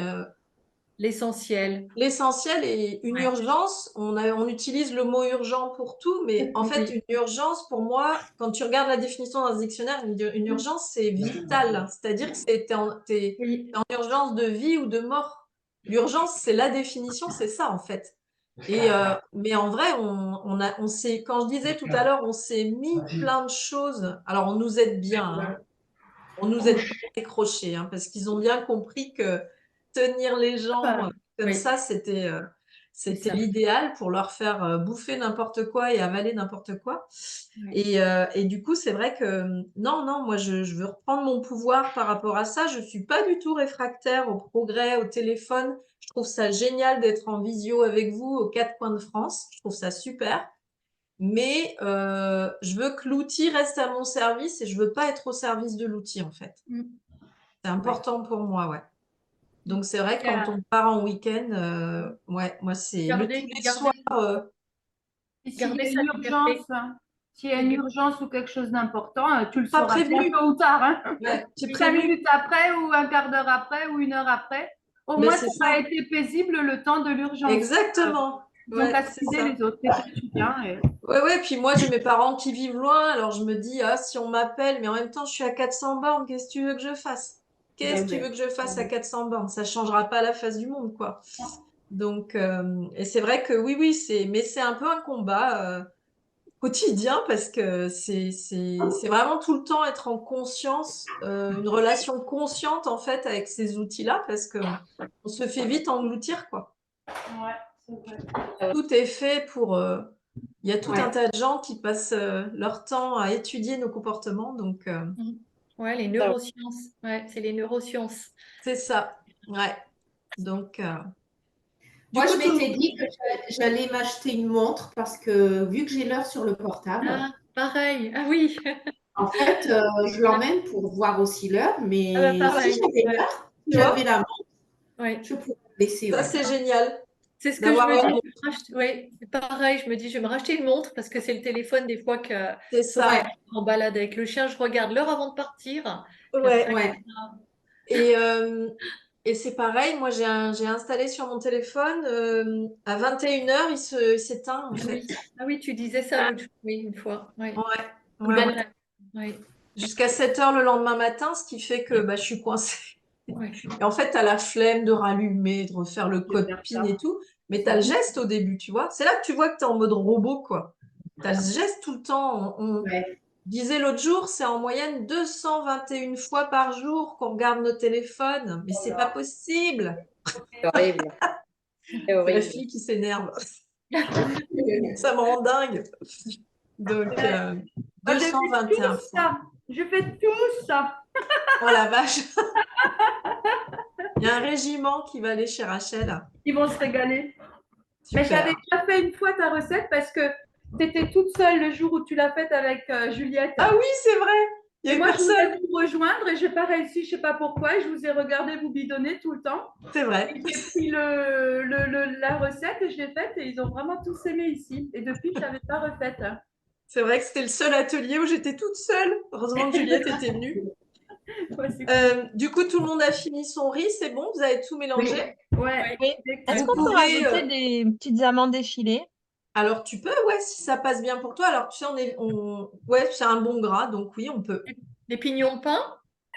L'essentiel. L'essentiel et une Ouais. urgence, on utilise le mot urgent pour tout, mais en fait, Oui. une urgence, pour moi, quand tu regardes la définition dans un dictionnaire, une urgence, c'est vital. C'est-à-dire que t'es Oui. en urgence de vie ou de mort. L'urgence, c'est la définition, c'est ça, en fait. Mais en vrai, on s'est, quand je disais tout à l'heure, on s'est mis plein de choses. Alors, on nous aide bien, hein. On nous aide bien décrochés, hein, parce qu'ils ont bien compris que tenir les gens comme Oui. ça, c'était ça. l'idéal pour leur faire bouffer n'importe quoi et avaler n'importe quoi. Ouais. Et du coup, c'est vrai que non, moi, je veux reprendre mon pouvoir par rapport à ça. Je suis pas du tout réfractaire au progrès, au téléphone. Je trouve ça génial d'être en visio avec vous aux quatre coins de France. Je trouve ça super. Mais je veux que l'outil reste à mon service et je veux pas être au service de l'outil, en fait. Mm. C'est important pour moi, ouais. Donc, c'est vrai que Il y a- quand on part en week-end, ouais, moi, c'est Gardez, tous les gardez, soirs. Et s'il y gardez a sa une liberté. urgence, s'il y a une urgence ou quelque chose d'important, tu le Pas sauras bien prévenu. tôt ou tard. Hein. Ouais, j'ai 5 prévenu. minutes après ou un quart d'heure après ou 1 heure après. Au Mais moins, c'est ça a ça. été paisible le temps de l'urgence. Exactement. Donc, Ouais, à c'est scuser ça. les autres. Qu'est-ce que tu viens et... Ouais, puis moi, j'ai mes parents qui vivent loin, alors je me dis, ah, si on m'appelle, mais en même temps, je suis à 400 bornes, qu'est-ce que tu veux que je fasse? Qu'est-ce que tu veux que je fasse à 400 bornes? Ça changera pas la face du monde, quoi. Donc, et c'est vrai que oui, mais c'est un peu un combat quotidien parce que c'est vraiment tout le temps être en conscience, une relation consciente, en fait, avec ces outils-là parce que on se fait vite engloutir, quoi. Ouais, c'est vrai. Tout est fait pour. Il y a tout un tas de gens qui passent leur temps à étudier nos comportements, donc Ouais, les neurosciences. Ouais, c'est les neurosciences. c'est ça. Ouais. Donc, Moi, coup, je m'étais dit que j'allais m'acheter une montre parce que vu que j'ai l'heure sur le portable, Ah, pareil. Ah oui. en fait, je l'emmène pour voir aussi l'heure, Ah bah mais si pareil. j'avais Ouais. l'heure, si tu vois, j'avais la montre, Ouais. je pourrais la laisser. ça Ouais. c'est génial C'est ce que je d'avoir me leur dis. montre. Oui, pareil, je me dis, je vais me racheter une montre parce que c'est le téléphone des fois que C'est sauf ça. quand je suis en balade avec le chien, je regarde l'heure avant de partir. Puis Ouais. après, Ouais. Et, et c'est pareil, moi j'ai installé sur mon téléphone à 21h, il s'éteint en fait. oui. Ah oui, tu disais ça l'autre jour, oui, une fois. Oui. Ouais. Batterie. Oui. Jusqu'à 7h le lendemain matin, ce qui fait que bah, je suis coincée. Ouais. Et en fait, tu as la flemme de rallumer, de refaire le code PIN et tout, mais tu as le geste au début, tu vois. C'est là que tu vois que tu es en mode robot, quoi. Tu as le geste tout le temps. On disait l'autre jour, c'est en moyenne 221 fois par jour qu'on regarde nos téléphones, mais c'est pas possible. C'est horrible. C'est C'est la horrible. fille qui s'énerve. Ça me rend dingue. Donc, Moi, je fais 221 tout fois. ça. Je fais tout ça. Oh la vache. Il y a un régiment qui va aller chez Rachel. Ils vont se régaler. Mais Super. j'avais déjà fait une fois ta recette parce que tu étais toute seule le jour où tu l'as faite avec Juliette. Ah oui, c'est vrai. Il y Et a moi, je personne. voulais vous rejoindre et j'ai pas réussi, je sais pas pourquoi. Et je vous ai regardé vous bidonner tout le temps. C'est vrai. Et j'ai pris la recette et je l'ai faite et ils ont vraiment tous aimé ici. Et depuis, je l'avais pas refaite. C'est vrai que c'était le seul atelier où j'étais toute seule. Heureusement que Juliette était venue. Ouais, c'est cool. Du coup, tout le monde a fini son riz, c'est bon, vous avez tout mélangé? Ouais. Oui. Est-ce Vous qu'on peut pouvez, rajouter des petites amandes effilées? Alors, tu peux, ouais, si ça passe bien pour toi. Alors, tu sais, ouais, c'est un bon gras, donc oui, on peut. Les pignons de pain?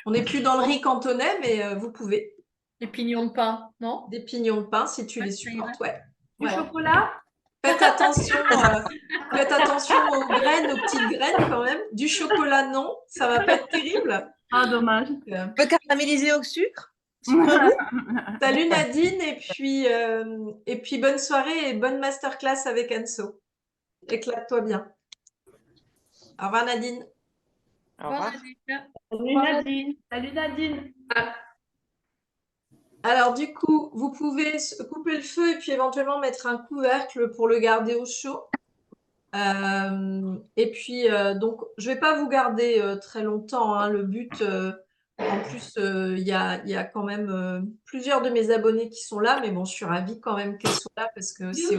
On n'est plus dans le riz cantonais, mais vous pouvez. Les pignons de pain, non? Des pignons de pain, si tu les ça irait. supportes, ouais. Du Ouais. chocolat? Faites attention aux graines, aux petites graines quand même. Du chocolat, non, ça va pas être terrible. Ah, dommage. On peut caraméliser au sucre? Salut Nadine, et puis bonne soirée et bonne masterclass avec Anso. Éclate-toi bien. Au revoir Nadine. Au revoir. Salut Nadine. Salut Nadine. Alors du coup, vous pouvez couper le feu et puis éventuellement mettre un couvercle pour le garder au chaud. Et puis donc, je vais pas vous garder très longtemps, hein. Le but, en plus, il y a quand même plusieurs de mes abonnés qui sont là, mais bon, je suis ravie quand même qu'elles soient là parce que c'est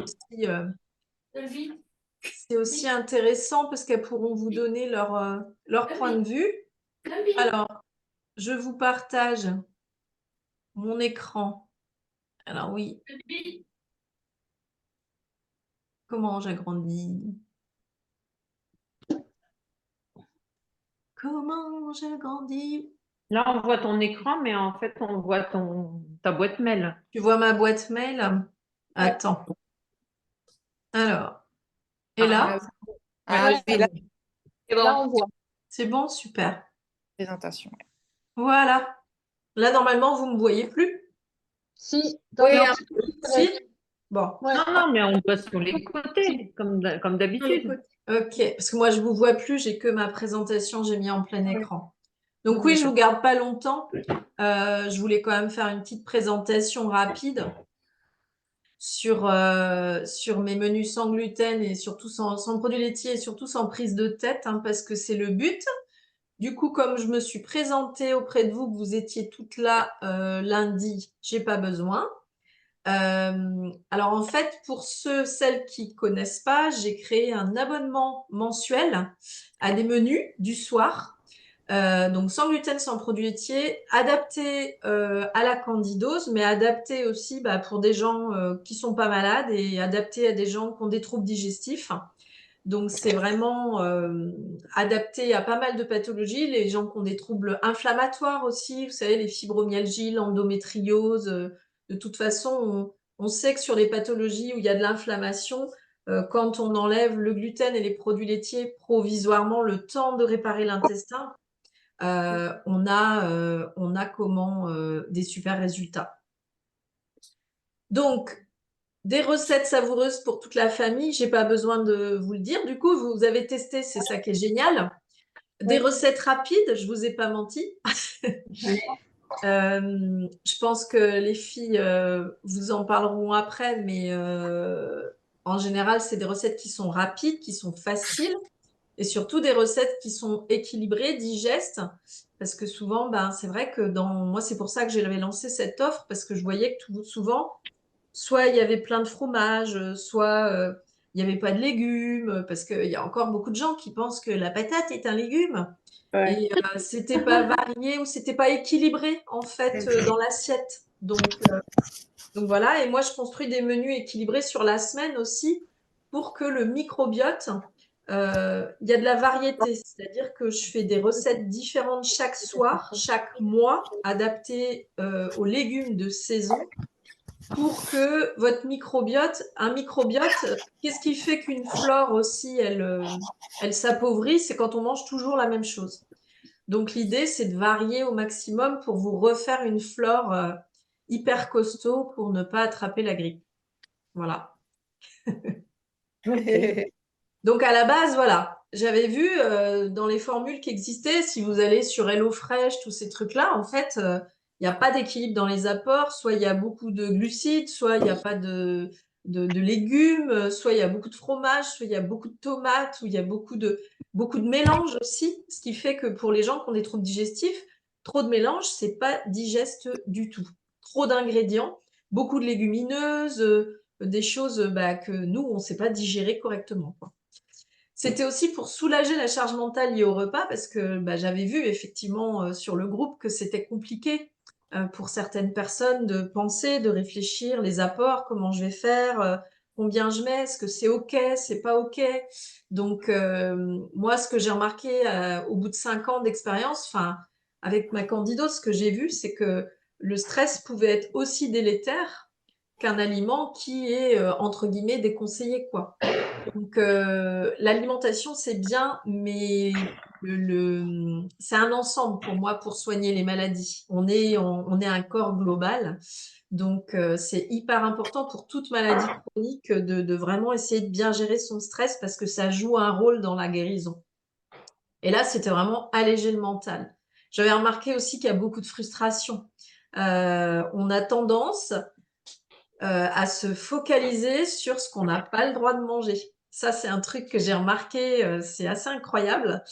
aussi intéressant parce qu'elles pourront vous donner leur point de vue. Alors, je vous partage mon écran. Alors oui. Comment j'agrandis? Comment j'agrandis? Là, on voit ton écran, mais en fait, on voit ta boîte mail. Tu vois ma boîte mail? Attends. Alors. Et là? Ah oui, là, c'est Là, bon. on voit. C'est bon? Super. Présentation. Voilà. Là, normalement, vous ne me voyez plus? Si, Oui, dans un Si? Bon. Ouais. Non, non, mais on voit sur les côtés, comme d'habitude. Ok, parce que moi, je ne vous vois plus, j'ai que ma présentation, j'ai mis en plein écran. Donc oui, je ne vous garde pas longtemps. Je voulais quand même faire une petite présentation rapide sur mes menus sans gluten et surtout sans produits laitiers et surtout sans prise de tête, hein, parce que c'est le but. Du coup, comme je me suis présentée auprès de vous, que vous étiez toutes là lundi, j'ai pas besoin. Alors en fait, pour celles qui connaissent pas, j'ai créé un abonnement mensuel à des menus du soir. Donc sans gluten, sans produits laitiers, adapté à la candidose, mais adapté aussi pour des gens qui sont pas malades et adapté à des gens qui ont des troubles digestifs. Donc c'est vraiment adapté à pas mal de pathologies, les gens qui ont des troubles inflammatoires aussi, vous savez, les fibromyalgies, l'endométriose. De toute façon, on sait que sur les pathologies où il y a de l'inflammation, quand on enlève le gluten et les produits laitiers provisoirement, le temps de réparer l'intestin, on a des super résultats. Donc, des recettes savoureuses pour toute la famille, j'ai pas besoin de vous le dire. Du coup, vous avez testé, c'est ça qui est génial. Des recettes rapides, je vous ai pas menti. Je pense que les filles vous en parleront après, mais en général, c'est des recettes qui sont rapides, qui sont faciles, et surtout des recettes qui sont équilibrées, digestes, parce que souvent, c'est vrai que moi, c'est pour ça que j'avais lancé cette offre, parce que je voyais que souvent, soit il y avait plein de fromage, soit il n'y avait pas de légumes, parce qu'il y a encore beaucoup de gens qui pensent que la patate est un légume. Ouais. Et c'était pas varié ou c'était pas équilibré en fait dans l'assiette. Donc voilà, et moi je construis des menus équilibrés sur la semaine aussi pour que le microbiote, il y a de la variété, c'est-à-dire que je fais des recettes différentes chaque soir, chaque mois, adaptées aux légumes de saison pour que votre microbiote, qu'est-ce qui fait qu'une flore aussi, elle s'appauvrit, c'est quand on mange toujours la même chose. Donc l'idée, c'est de varier au maximum pour vous refaire une flore hyper costaud pour ne pas attraper la grippe. Voilà. Donc à la base, voilà, j'avais vu dans les formules qui existaient, si vous allez sur HelloFresh, tous ces trucs-là, en fait, il n'y a pas d'équilibre dans les apports. Soit il y a beaucoup de glucides, soit il n'y a pas de légumes, soit il y a beaucoup de fromage, soit il y a beaucoup de tomates, ou il y a beaucoup de mélange aussi. Ce qui fait que pour les gens qui ont des troubles digestifs, trop de mélange, c'est pas digeste du tout. Trop d'ingrédients, beaucoup de légumineuses, des choses que nous, on ne sait pas digérer correctement, quoi. C'était aussi pour soulager la charge mentale liée au repas parce que j'avais vu effectivement sur le groupe que c'était compliqué pour certaines personnes de penser, de réfléchir les apports, comment je vais faire, combien je mets, est-ce que c'est OK, c'est pas OK. Donc moi, ce que j'ai remarqué au bout de 5 ans d'expérience, avec ma candidose, ce que j'ai vu, c'est que le stress pouvait être aussi délétère qu'un aliment qui est entre guillemets déconseillé, quoi. Donc, l'alimentation, c'est bien, mais c'est un ensemble pour moi pour soigner les maladies. On est un corps global. Donc, c'est hyper important pour toute maladie chronique de vraiment essayer de bien gérer son stress parce que ça joue un rôle dans la guérison. Et là, c'était vraiment alléger le mental. J'avais remarqué aussi qu'il y a beaucoup de frustration. On a tendance à se focaliser sur ce qu'on n'a pas le droit de manger. Ça, c'est un truc que j'ai remarqué, c'est assez incroyable.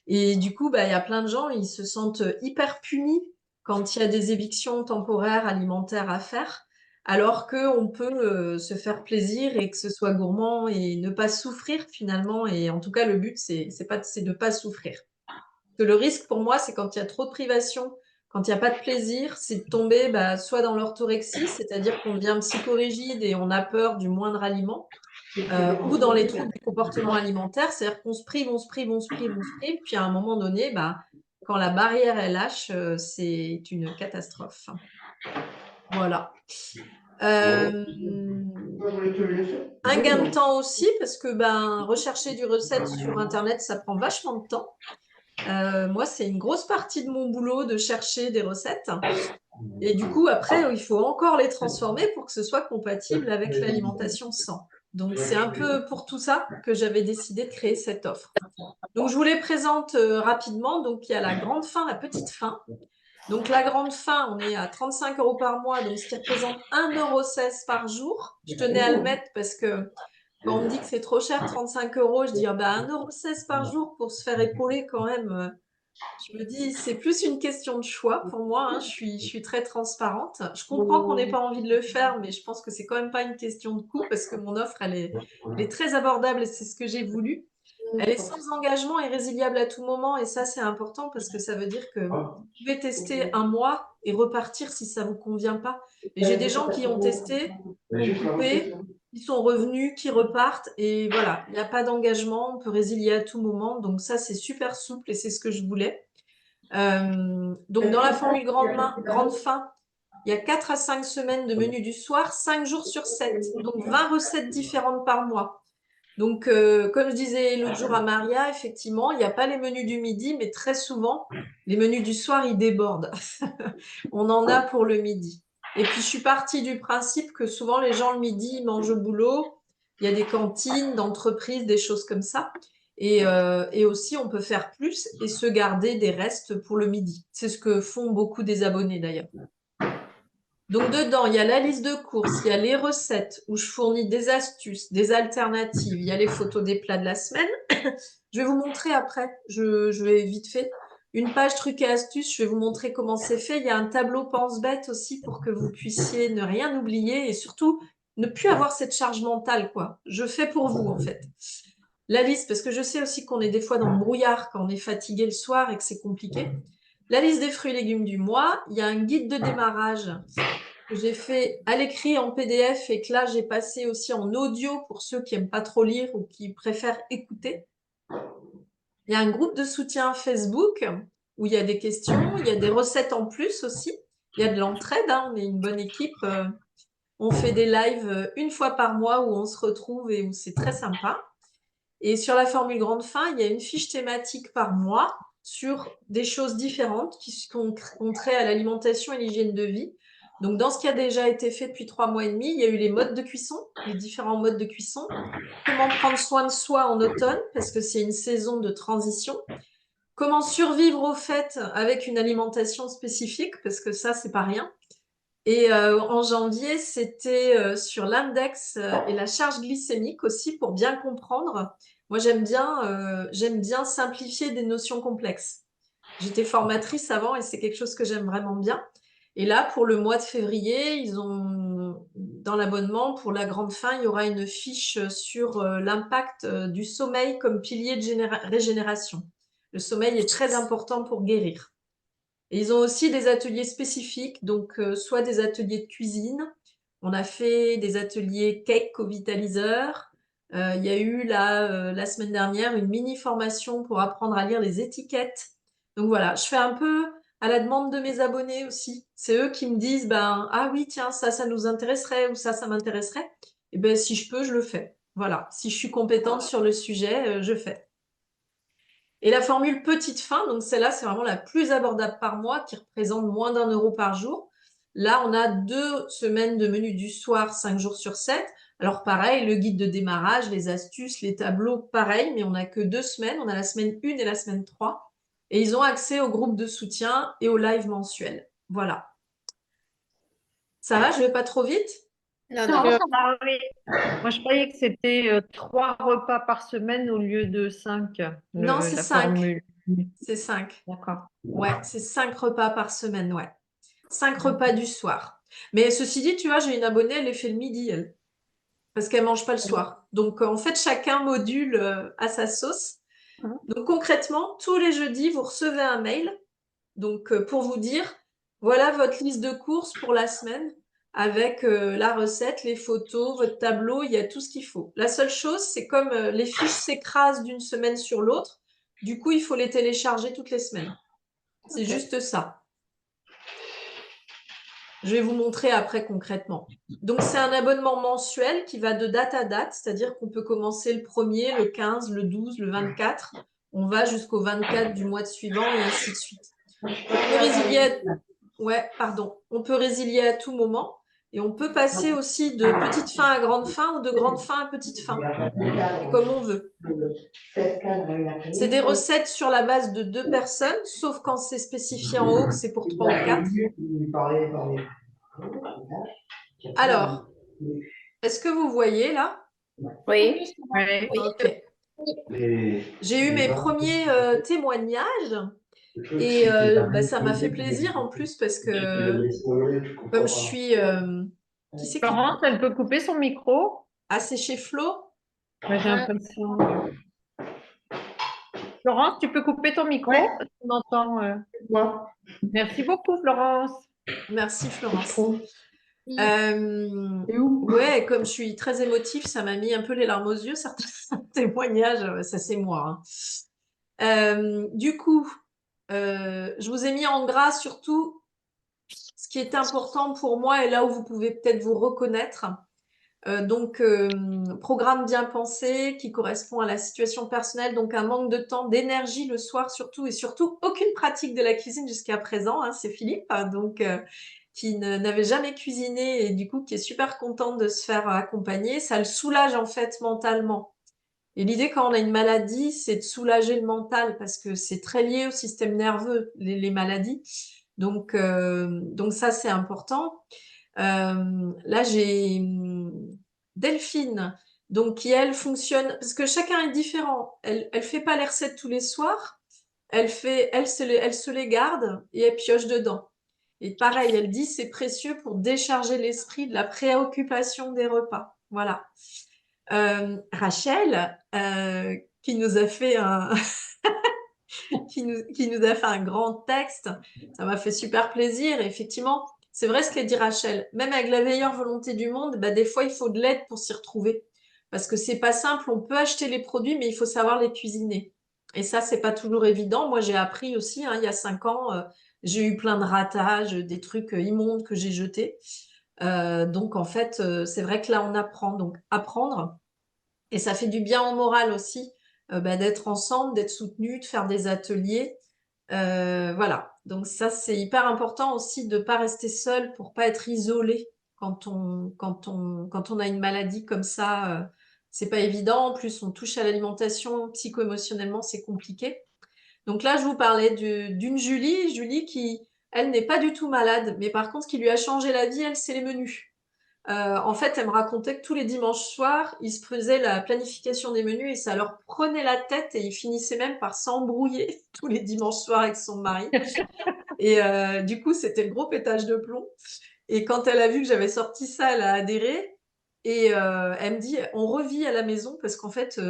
Et du coup, il y a plein de gens, ils se sentent hyper punis quand il y a des évictions temporaires alimentaires à faire, alors qu'on peut se faire plaisir et que ce soit gourmand et ne pas souffrir finalement. Et en tout cas, le but, c'est de ne pas souffrir. Parce que le risque pour moi, c'est quand il y a trop de privation quand il n'y a pas de plaisir, c'est de tomber soit dans l'orthorexie, c'est-à-dire qu'on devient psychorigide et on a peur du moindre aliment, ou dans les troubles du comportement alimentaire, c'est-à-dire qu'on se prive, on se prive, on se prive, on se prive, puis à un moment donné, quand la barrière elle lâche, c'est une catastrophe. Voilà. Un gain de temps aussi, parce que rechercher du recette sur Internet, ça prend vachement de temps. Moi, c'est une grosse partie de mon boulot de chercher des recettes. Et du coup, après, il faut encore les transformer pour que ce soit compatible avec l'alimentation sans. Donc, c'est un peu pour tout ça que j'avais décidé de créer cette offre. Donc, je vous les présente rapidement. Donc, il y a la grande faim, la petite faim. Donc, la grande faim, on est à 35 € par mois, donc ce qui représente 1,16 € par jour. Je tenais à le mettre parce que quand on me dit que c'est trop cher, 35 €, je dis 1,16 € par jour pour se faire épauler quand même. Je me dis, c'est plus une question de choix pour moi. Hein. Je suis très transparente. Je comprends qu'on n'ait pas envie de le faire, mais je pense que c'est quand même pas une question de coût parce que mon offre, elle est très abordable et c'est ce que j'ai voulu. Elle est sans engagement et résiliable à tout moment et ça, c'est important parce que ça veut dire que vous pouvez tester un mois et repartir si ça ne vous convient pas. Et j'ai des gens qui ont testé, qui ont coupé, qui sont revenus, qui repartent et voilà, il n'y a pas d'engagement, on peut résilier à tout moment. Donc ça, c'est super souple et c'est ce que je voulais. Donc dans la formule grande faim, il y a 4 à 5 semaines de menu du soir, 5 jours sur 7, donc 20 recettes différentes par mois. Donc comme je disais l'autre jour à Maria, effectivement, il n'y a pas les menus du midi, mais très souvent, les menus du soir, ils débordent. On en a pour le midi. Et puis je suis partie du principe que souvent les gens le midi, ils mangent au boulot, il y a des cantines, d'entreprises, des choses comme ça. Et aussi, on peut faire plus et se garder des restes pour le midi. C'est ce que font beaucoup des abonnés d'ailleurs. Donc dedans, il y a la liste de courses, il y a les recettes où je fournis des astuces, des alternatives, il y a les photos des plats de la semaine. Je vais vous montrer après, je vais vite fait. Une page trucs et astuces, je vais vous montrer comment c'est fait. Il y a un tableau pense-bête aussi pour que vous puissiez ne rien oublier et surtout ne plus avoir cette charge mentale, quoi. Je fais pour vous, en fait. La liste, parce que je sais aussi qu'on est des fois dans le brouillard quand on est fatigué le soir et que c'est compliqué. La liste des fruits et légumes du mois. Il y a un guide de démarrage que j'ai fait à l'écrit en PDF et que là, j'ai passé aussi en audio pour ceux qui n'aiment pas trop lire ou qui préfèrent écouter. Il y a un groupe de soutien Facebook où il y a des questions, il y a des recettes en plus aussi. Il y a de l'entraide, hein, on est une bonne équipe. On fait des lives une fois par mois où on se retrouve et où c'est très sympa. Et sur la formule grande faim, il y a une fiche thématique par mois sur des choses différentes qui ont trait à l'alimentation et l'hygiène de vie. Donc, dans ce qui a déjà été fait depuis 3 mois et demi, il y a eu les modes de cuisson, les différents modes de cuisson. Comment prendre soin de soi en automne, parce que c'est une saison de transition. Comment survivre aux fêtes avec une alimentation spécifique, parce que ça, c'est pas rien. Et en janvier, c'était sur l'index et la charge glycémique aussi pour bien comprendre. Moi, j'aime bien simplifier des notions complexes. J'étais formatrice avant et c'est quelque chose que j'aime vraiment bien. Et là, pour le mois de février, ils ont dans l'abonnement pour la grande faim, il y aura une fiche sur l'impact du sommeil comme pilier de régénération. Le sommeil est très important pour guérir. Et ils ont aussi des ateliers spécifiques, donc soit des ateliers de cuisine. On a fait des ateliers cake co-vitaliseur. Il y a eu la semaine dernière une mini formation pour apprendre à lire les étiquettes. Donc voilà, je fais un peu à la demande de mes abonnés aussi. C'est eux qui me disent, ah oui, tiens, ça nous intéresserait ou ça m'intéresserait. Et ben si je peux, je le fais. Voilà, si je suis compétente sur le sujet, je fais. Et la formule petite faim, donc celle-là, c'est vraiment la plus abordable par mois, qui représente moins d'1 € par jour. Là, on a 2 semaines de menu du soir, 5 jours sur 7. Alors pareil, le guide de démarrage, les astuces, les tableaux, pareil, mais on n'a que 2 semaines. On a la semaine 1 et la semaine 3. Et ils ont accès au groupe de soutien et au live mensuel. Voilà. Ça va, je vais pas trop vite? Non, Non, non. ça va. Moi, je croyais que c'était 3 repas par semaine au lieu de 5, Non, c'est la 5. formule. C'est 5. D'accord. Ouais, c'est 5 repas par semaine, ouais. 5 repas du soir. Mais ceci dit, tu vois, j'ai une abonnée, elle les fait le midi, elle. Parce qu'elle mange pas le soir. Donc, en fait, chacun module à sa sauce. Donc, concrètement, tous les jeudis, vous recevez un mail Donc, pour vous dire, voilà votre liste de courses pour la semaine avec la recette, les photos, votre tableau, il y a tout ce qu'il faut. La seule chose, c'est comme les fiches s'écrasent d'une semaine sur l'autre, du coup, il faut les télécharger toutes les semaines. C'est juste ça. Je vais vous montrer après concrètement. Donc, c'est un abonnement mensuel qui va de date à date, c'est-à-dire qu'on peut commencer le 1er, le 15, le 12, le 24. On va jusqu'au 24 du mois suivant et ainsi de suite. On peut résilier on peut résilier à tout moment et on peut passer aussi de petite fin à grande fin ou de grande fin à petite fin, comme on veut. C'est des recettes sur la base de 2 personnes, sauf quand c'est spécifié en haut que c'est pour 3 ou 4. Alors, est-ce que vous voyez là? Oui. Ouais. Ok. J'ai eu mes premiers témoignages et ça m'a fait plaisir en plus parce que comme je suis... qui c'est qui... Florence, elle peut couper son micro? Ah, c'est chez Flo? Ouais, j'ai l'impression. Florence, tu peux couper ton micro? Ouais. On entend. Moi. Merci beaucoup, Florence. Merci Florence. Et où? Ouais, comme je suis très émotive, ça m'a mis un peu les larmes aux yeux, certains témoignages, ça c'est moi. Du coup, je vous ai mis en gras surtout ce qui est important pour moi et là où vous pouvez peut-être vous reconnaître. Programme bien pensé qui correspond à la situation personnelle, donc un manque de temps, d'énergie le soir surtout, et surtout aucune pratique de la cuisine jusqu'à présent. C'est Philippe, qui n'avait jamais cuisiné et du coup qui est super content de se faire accompagner. Ça le soulage en fait mentalement. Et l'idée quand on a une maladie, c'est de soulager le mental parce que c'est très lié au système nerveux, les maladies. Donc ça, c'est important. Là, j'ai Delphine, donc qui elle fonctionne parce que chacun est différent. Elle fait pas les recettes tous les soirs. Elle se les garde et elle pioche dedans. Et pareil, elle dit c'est précieux pour décharger l'esprit de la préoccupation des repas. Voilà. Rachel, qui nous a fait qui nous a fait un grand texte, ça m'a fait super plaisir. Et effectivement, c'est vrai ce qu'a dit Rachel. Même avec la meilleure volonté du monde, des fois il faut de l'aide pour s'y retrouver, parce que c'est pas simple. On peut acheter les produits, mais il faut savoir les cuisiner. Et ça, c'est pas toujours évident. Moi, j'ai appris aussi. Il y a 5 ans, j'ai eu plein de ratages, des trucs immondes que j'ai jetés. Donc en fait, c'est vrai que là, on apprend. Donc apprendre. Et ça fait du bien au moral aussi, d'être ensemble, d'être soutenu, de faire des ateliers. Voilà. Donc ça, c'est hyper important aussi de pas rester seul pour pas être isolé quand on a une maladie comme ça. C'est pas évident. En plus, on touche à l'alimentation, psycho-émotionnellement, c'est compliqué. Donc là, je vous parlais d'une Julie qui, elle, n'est pas du tout malade, mais par contre, ce qui lui a changé la vie, elle, c'est les menus. En fait, elle me racontait que tous les dimanches soirs, ils se faisaient la planification des menus et ça leur prenait la tête et ils finissaient même par s'embrouiller tous les dimanches soirs avec son mari. Et du coup, c'était le gros pétage de plomb. Et quand elle a vu que j'avais sorti ça, elle a adhéré. Et elle me dit, on revit à la maison parce qu'en fait,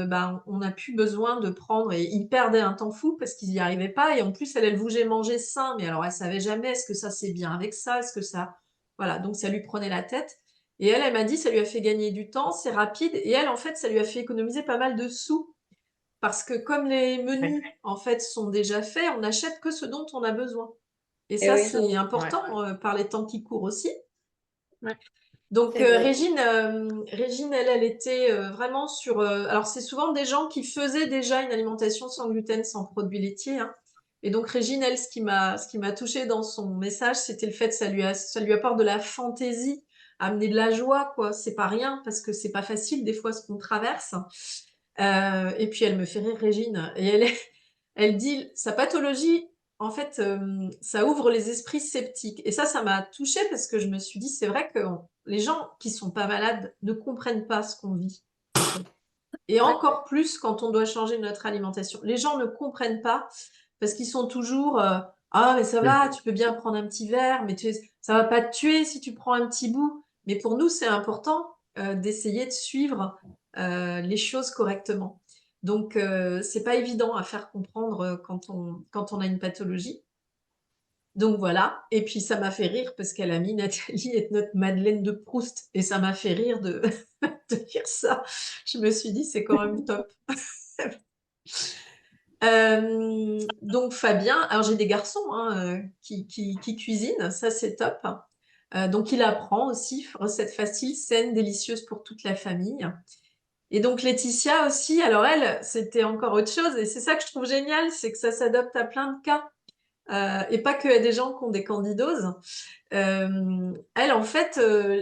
on n'a plus besoin de prendre. Et ils perdaient un temps fou parce qu'ils n'y arrivaient pas. Et en plus, elle voulait manger sain. Mais alors, elle savait jamais, est-ce que ça c'est bien avec ça? Est-ce que ça... Voilà, donc ça lui prenait la tête. Et elle m'a dit, ça lui a fait gagner du temps, c'est rapide. Et elle, en fait, ça lui a fait économiser pas mal de sous. Parce que comme les menus, en fait, sont déjà faits, on n'achète que ce dont on a besoin. Et ça, oui. c'est important par les temps qui courent aussi. Ouais. Donc, C'est vrai. Régine, elle était vraiment sur... alors, c'est souvent des gens qui faisaient déjà une alimentation sans gluten, sans produits laitiers. Et donc, Régine, elle, ce qui m'a touchée dans son message, c'était le fait que ça lui apporte de la fantaisie, amener de la joie, quoi. C'est pas rien, parce que c'est pas facile, des fois, ce qu'on traverse. Et puis, elle me fait rire, Régine. Et elle dit, sa pathologie, en fait, ça ouvre les esprits sceptiques. Et ça m'a touchée parce que je me suis dit, c'est vrai que les gens qui sont pas malades ne comprennent pas ce qu'on vit. Et encore plus quand on doit changer notre alimentation. Les gens ne comprennent pas parce qu'ils sont toujours ah, mais ça va, tu peux bien prendre un petit verre, mais ça va pas te tuer si tu prends un petit bout. Mais pour nous, c'est important d'essayer de suivre les choses correctement. Donc, c'est pas évident à faire comprendre quand on a une pathologie. Donc voilà, et puis ça m'a fait rire parce qu'elle a mis Nathalie est notre Madeleine de Proust et ça m'a fait rire de, de dire ça. Je me suis dit c'est quand même top. Donc Fabien, alors j'ai des garçons hein, qui cuisinent, ça c'est top. Donc il apprend aussi, recette facile, saine, délicieuse pour toute la famille. Et donc Laetitia aussi, alors elle, c'était encore autre chose et c'est ça que je trouve génial, c'est que ça s'adapte à plein de cas. Et pas que à des gens qui ont des candidoses. Elle, en fait,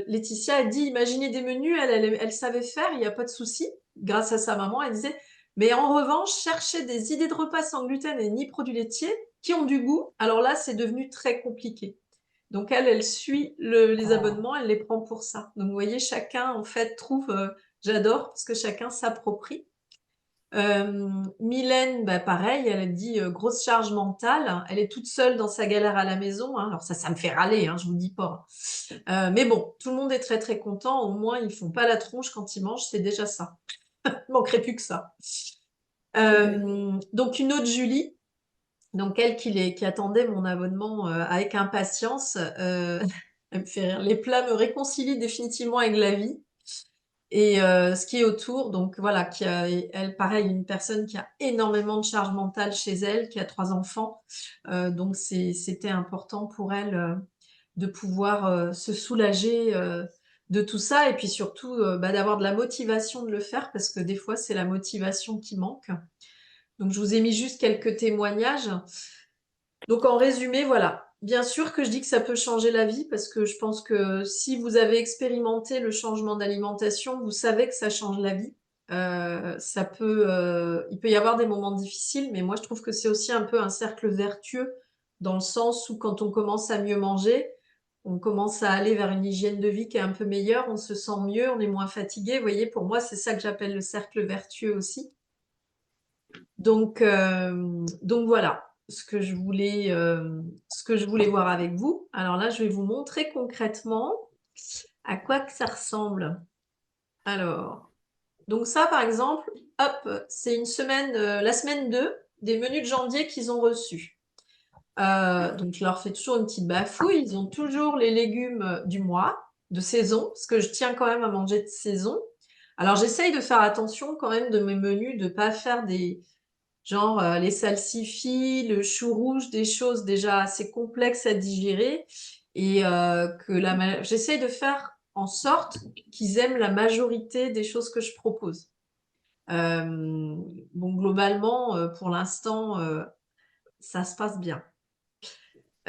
Laetitia a dit, imaginez des menus, elle savait faire, il n'y a pas de souci. Grâce à sa maman, elle disait, mais en revanche, chercher des idées de repas sans gluten et ni produits laitiers qui ont du goût, alors là, c'est devenu très compliqué. Donc elle suit les abonnements, elle les prend pour ça. Donc vous voyez, chacun, en fait, trouve, j'adore, parce que chacun s'approprie. Mylène, bah, pareil, elle a dit grosse charge mentale. Elle est toute seule dans sa galère à la maison. Hein. Alors ça me fait râler, hein, je vous dis pas. Mais bon, tout le monde est très très content. Au moins, ils font pas la tronche quand ils mangent, c'est déjà ça. Il manquerait plus que ça. Donc une autre Julie, donc elle qui attendait mon abonnement avec impatience. Elle me fait rire. Les plats me réconcilient définitivement avec la vie. Et ce qui est autour, donc voilà, elle, pareil, une personne qui a énormément de charge mentale chez elle, qui a 3 enfants. Donc c'était important pour elle de pouvoir se soulager de tout ça et puis surtout bah, d'avoir de la motivation de le faire parce que des fois c'est la motivation qui manque. Donc je vous ai mis juste quelques témoignages. Donc en résumé, voilà. Bien sûr que je dis que ça peut changer la vie parce que je pense que si vous avez expérimenté le changement d'alimentation, vous savez que ça change la vie. Il peut y avoir des moments difficiles, mais moi je trouve que c'est aussi un peu un cercle vertueux dans le sens où quand on commence à mieux manger, on commence à aller vers une hygiène de vie qui est un peu meilleure, on se sent mieux, on est moins fatigué. Vous voyez, pour moi c'est ça que j'appelle le cercle vertueux aussi. Donc voilà ce que je voulais voir avec vous. Alors là, je vais vous montrer concrètement à quoi que ça ressemble. Alors, donc ça, par exemple, hop, c'est une semaine, la semaine 2 des menus de janvier qu'ils ont reçus. Donc je leur fais toujours une petite bafouille. Ils ont toujours les légumes du mois, de saison, parce que je tiens quand même à manger de saison. Alors j'essaye de faire attention quand même de mes menus, de ne pas faire des genre les salsifis, le chou rouge, des choses déjà assez complexes à digérer et j'essaye de faire en sorte qu'ils aiment la majorité des choses que je propose. Bon, globalement, pour l'instant, ça se passe bien.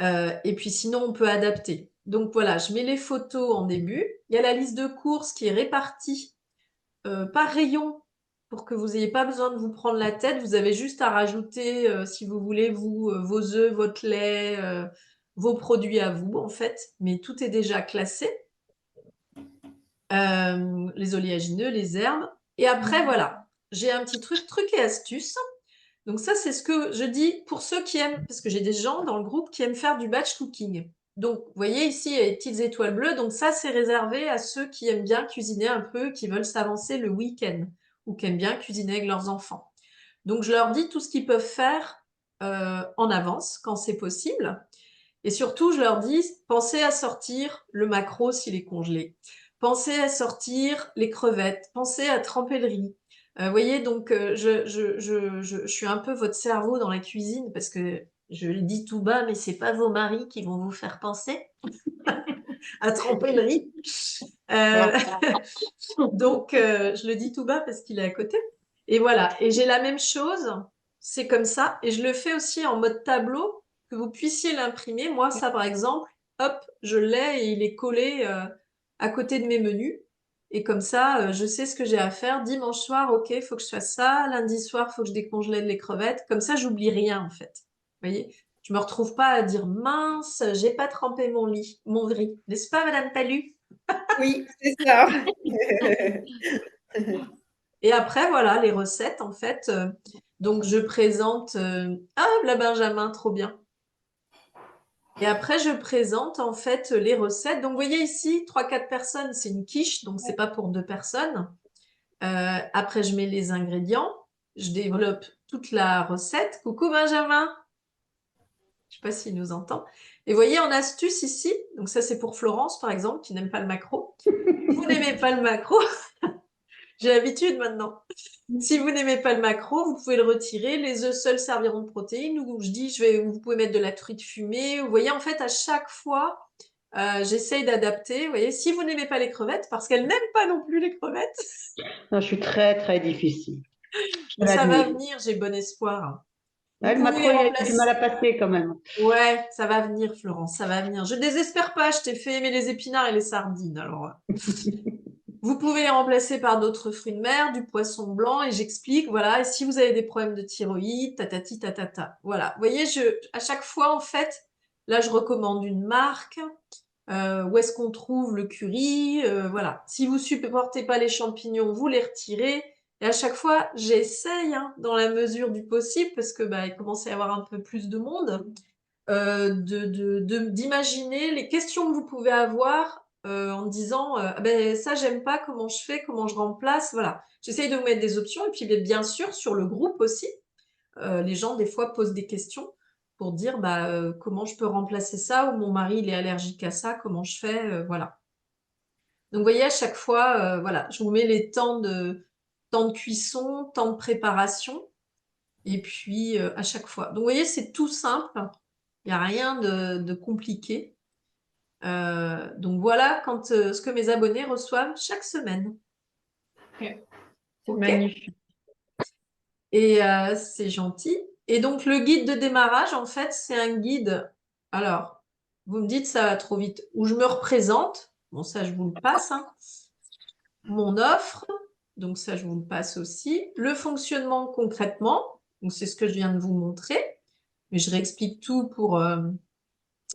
Et puis sinon, on peut adapter. Donc voilà, je mets les photos en début. Il y a la liste de courses qui est répartie par rayon pour que vous n'ayez pas besoin de vous prendre la tête. Vous avez juste à rajouter, si vous voulez, vos œufs, votre lait, vos produits à vous, en fait. Mais tout est déjà classé. Les oléagineux, les herbes. Et après, voilà, j'ai un petit truc et astuce. Donc ça, c'est ce que je dis pour ceux qui aiment, parce que j'ai des gens dans le groupe qui aiment faire du batch cooking. Donc, vous voyez ici, il y a les petites étoiles bleues. Donc ça, c'est réservé à ceux qui aiment bien cuisiner un peu, qui veulent s'avancer le week-end ou qui aiment bien cuisiner avec leurs enfants. Donc, je leur dis tout ce qu'ils peuvent faire en avance quand c'est possible. Et surtout, je leur dis, pensez à sortir le maquereau s'il est congelé. Pensez à sortir les crevettes. Pensez à tremper le riz. Vous voyez, donc je suis un peu votre cerveau dans la cuisine parce que je le dis tout bas, mais c'est pas vos maris qui vont vous faire penser à tremper le riz. Donc je le dis tout bas parce qu'il est à côté. Et voilà, et j'ai la même chose, c'est comme ça, et je le fais aussi en mode tableau, que vous puissiez l'imprimer. Moi, ça par exemple, hop, je l'ai et il est collé à côté de mes menus. Et comme ça, je sais ce que j'ai à faire. Dimanche soir, ok, il faut que je fasse ça. Lundi soir, il faut que je décongèle les crevettes. Comme ça, j'oublie rien en fait. Vous voyez, je me retrouve pas à dire mince, j'ai pas trempé mon riz. N'est-ce pas, Madame Palu? Oui, c'est ça. Et après, voilà, les recettes, en fait. Donc, je présente... Ah, la Benjamin, trop bien. Et après, je présente, en fait, les recettes. Donc, vous voyez ici, 3-4 personnes, c'est une quiche, donc c'est pas pour 2 personnes. Après, je mets les ingrédients. Je développe toute la recette. Coucou, Benjamin. Je sais pas s'il nous entend. Et vous voyez, en astuce ici, donc ça c'est pour Florence par exemple, qui n'aime pas le maquereau. Vous n'aimez pas le maquereau, j'ai l'habitude maintenant. Si vous n'aimez pas le maquereau, vous pouvez le retirer. Les œufs seuls serviront de protéines. Ou je dis, vous pouvez mettre de la truite fumée. Vous voyez, en fait, à chaque fois, j'essaye d'adapter. Vous voyez, si vous n'aimez pas les crevettes, parce qu'elles n'aiment pas non plus les crevettes, Non, je suis très, très difficile. Je ça va l'admets. venir, j'ai bon espoir. Ouais, le Vous pouvez maquereau, il a remplacer. du mal à passer quand même. Ouais, ça va venir, Florence, ça va venir. Je désespère pas, je t'ai fait aimer les épinards et les sardines. Alors, vous pouvez les remplacer par d'autres fruits de mer, du poisson blanc, et j'explique, voilà. Et si vous avez des problèmes de thyroïde, tatati, tatata. Voilà. Vous voyez, à chaque fois, en fait, là, je recommande une marque. Où est-ce qu'on trouve le curry, voilà. Si vous supportez pas les champignons, vous les retirez. Et à chaque fois, j'essaye, hein, dans la mesure du possible, parce que il commence à y avoir un peu plus de monde, d'imaginer les questions que vous pouvez avoir en disant ça j'aime pas, comment je fais, comment je remplace, voilà. J'essaye de vous mettre des options et puis bien sûr sur le groupe aussi, les gens des fois posent des questions pour dire comment je peux remplacer ça, ou mon mari il est allergique à ça, comment je fais, voilà. Donc vous voyez à chaque fois, voilà, je vous mets les temps de cuisson, temps de préparation, et puis à chaque fois. Donc vous voyez, c'est tout simple, il n'y a rien de compliqué. Donc voilà ce que mes abonnés reçoivent chaque semaine. C'est Ok. magnifique. Et c'est gentil. Et donc le guide de démarrage, en fait, c'est un guide. Alors, vous me dites ça va trop vite. Où je me représente. Bon, ça je vous le passe, hein. Mon offre. Donc ça je vous le passe aussi. Le fonctionnement concrètement. Donc c'est ce que je viens de vous montrer. Mais je réexplique tout pour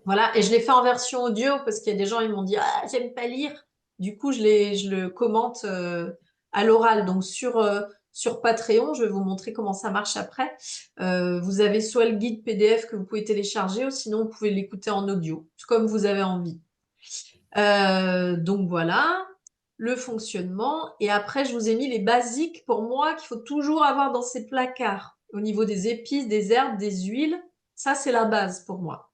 voilà. Et je l'ai fait en version audio parce qu'il y a des gens ils m'ont dit ah j'aime pas lire. Du coup je le commente à l'oral. Donc sur Patreon, je vais vous montrer comment ça marche après. Vous avez soit le guide PDF que vous pouvez télécharger, ou sinon vous pouvez l'écouter en audio, comme vous avez envie. Donc voilà, le fonctionnement. Et après, je vous ai mis les basiques pour moi qu'il faut toujours avoir dans ces placards. Au niveau des épices, des herbes, des huiles, ça c'est la base pour moi.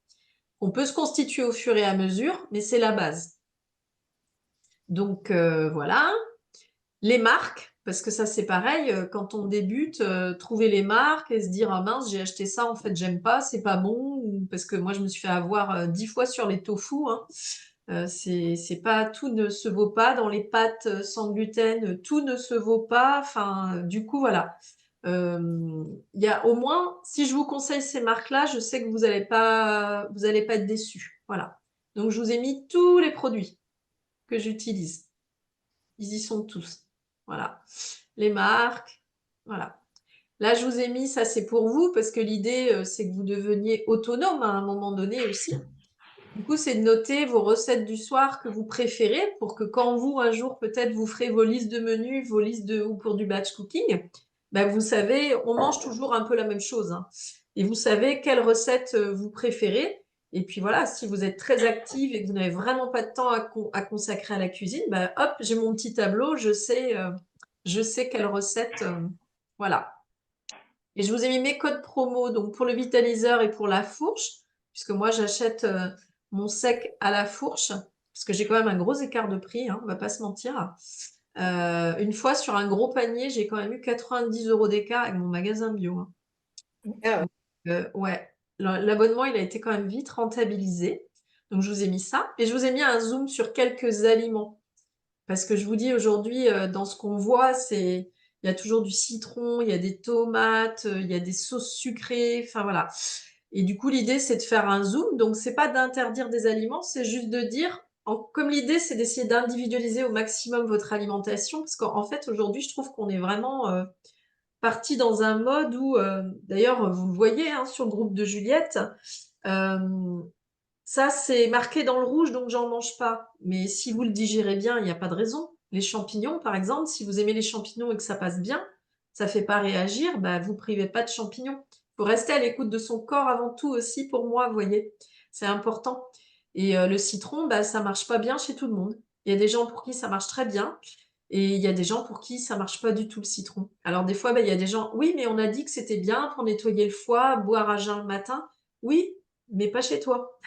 On peut se constituer au fur et à mesure, mais c'est la base. Donc voilà. Les marques, parce que ça c'est pareil, quand on débute, trouver les marques et se dire ah mince j'ai acheté ça, en fait j'aime pas, c'est pas bon, ou parce que moi je me suis fait avoir 10 fois sur les tofu, hein. C'est pas, tout ne se vaut pas dans les pâtes sans gluten, tout ne se vaut pas, enfin du coup voilà. Il y a au moins, si je vous conseille ces marques-là, je sais que vous allez pas être déçus, voilà. Donc je vous ai mis tous les produits que j'utilise, ils y sont tous. Voilà, les marques, voilà. Là, je vous ai mis, ça c'est pour vous, parce que l'idée, c'est que vous deveniez autonome à un moment donné aussi. Du coup, c'est de noter vos recettes du soir que vous préférez, pour que quand vous, un jour, peut-être, vous ferez vos listes de menus, ou pour du batch cooking, vous savez, on mange toujours un peu la même chose, hein. Et vous savez quelle recette vous préférez. Et puis voilà, si vous êtes très active et que vous n'avez vraiment pas de temps à consacrer à la cuisine, hop, j'ai mon petit tableau, je sais quelle recette, voilà. Et je vous ai mis mes codes promo, donc pour le vitaliseur et pour la fourche, puisque moi j'achète mon sec à la fourche, parce que j'ai quand même un gros écart de prix, hein, on va pas se mentir. Une fois sur un gros panier, j'ai quand même eu 90 € d'écart avec mon magasin bio, hein. Ah Ouais, l'abonnement, il a été quand même vite rentabilisé. Donc, je vous ai mis ça. Et je vous ai mis un zoom sur quelques aliments. Parce que je vous dis aujourd'hui, dans ce qu'on voit, il y a toujours du citron, il y a des tomates, il y a des sauces sucrées, enfin voilà. Et du coup, l'idée, c'est de faire un zoom. Donc, c'est pas d'interdire des aliments, c'est juste de dire, comme l'idée, c'est d'essayer d'individualiser au maximum votre alimentation. Parce qu'en fait, aujourd'hui, je trouve qu'on est vraiment parti dans un mode où, d'ailleurs, vous le voyez hein, sur le groupe de Juliette, ça c'est marqué dans le rouge, donc j'en mange pas. Mais si vous le digérez bien, il n'y a pas de raison. Les champignons, par exemple, si vous aimez les champignons et que ça passe bien, ça fait pas réagir, vous privez pas de champignons. Il faut rester à l'écoute de son corps avant tout aussi, pour moi, vous voyez. C'est important. Et le citron, ça marche pas bien chez tout le monde. Il y a des gens pour qui ça marche très bien. Et il y a des gens pour qui ça marche pas du tout le citron. Alors des fois, il y a des gens, oui, mais on a dit que c'était bien pour nettoyer le foie, boire à jeun le matin. Oui, mais pas chez toi.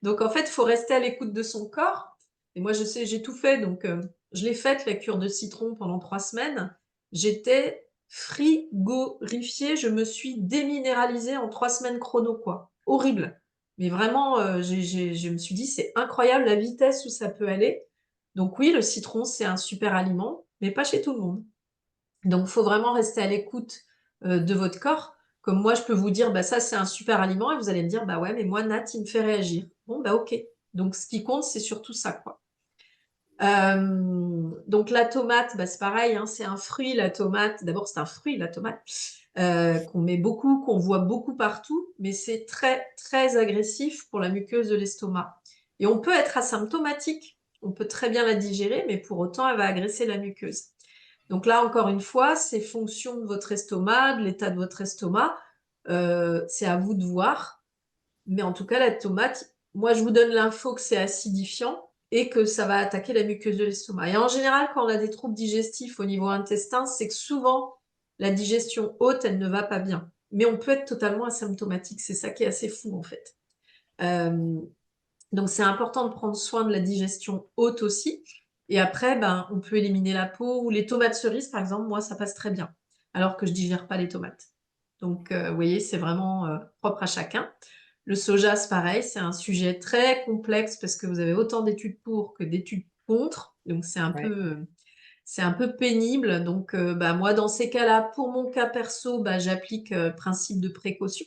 Donc, en fait, il faut rester à l'écoute de son corps. Et moi, je sais, j'ai tout fait. Donc, je l'ai faite, la cure de citron, pendant 3 semaines. J'étais frigorifiée. Je me suis déminéralisée en 3 semaines chrono, quoi. Horrible. Mais vraiment, je me suis dit, c'est incroyable la vitesse où ça peut aller. Donc oui, le citron, c'est un super aliment, mais pas chez tout le monde. Donc, il faut vraiment rester à l'écoute de votre corps. Comme moi, je peux vous dire, bah, ça, c'est un super aliment, et vous allez me dire, bah ouais, mais moi, Nat, il me fait réagir. Bon, bah ok. Donc, ce qui compte, c'est surtout ça, quoi. Donc, la tomate, bah, c'est pareil, hein, c'est un fruit, la tomate. D'abord, c'est un fruit, la tomate, qu'on met beaucoup, qu'on voit beaucoup partout, mais c'est très, très agressif pour la muqueuse de l'estomac. Et on peut être asymptomatique, on peut très bien la digérer, mais pour autant, elle va agresser la muqueuse. Donc là, encore une fois, c'est fonction de votre estomac, de l'état de votre estomac. C'est à vous de voir. Mais en tout cas, la tomate, moi, je vous donne l'info que c'est acidifiant et que ça va attaquer la muqueuse de l'estomac. Et en général, quand on a des troubles digestifs au niveau intestin, c'est que souvent, la digestion haute, elle ne va pas bien. Mais on peut être totalement asymptomatique. C'est ça qui est assez fou, en fait. Donc, c'est important de prendre soin de la digestion haute aussi. Et après, ben, on peut éliminer la peau. Ou les tomates cerises, par exemple, moi, ça passe très bien. Alors que je digère pas les tomates. Donc, vous voyez, c'est vraiment propre à chacun. Le soja, c'est pareil. C'est un sujet très complexe parce que vous avez autant d'études pour que d'études contre. Donc, c'est un peu pénible. Donc, bah, moi, dans ces cas-là, pour mon cas perso, bah, j'applique principe de précaution.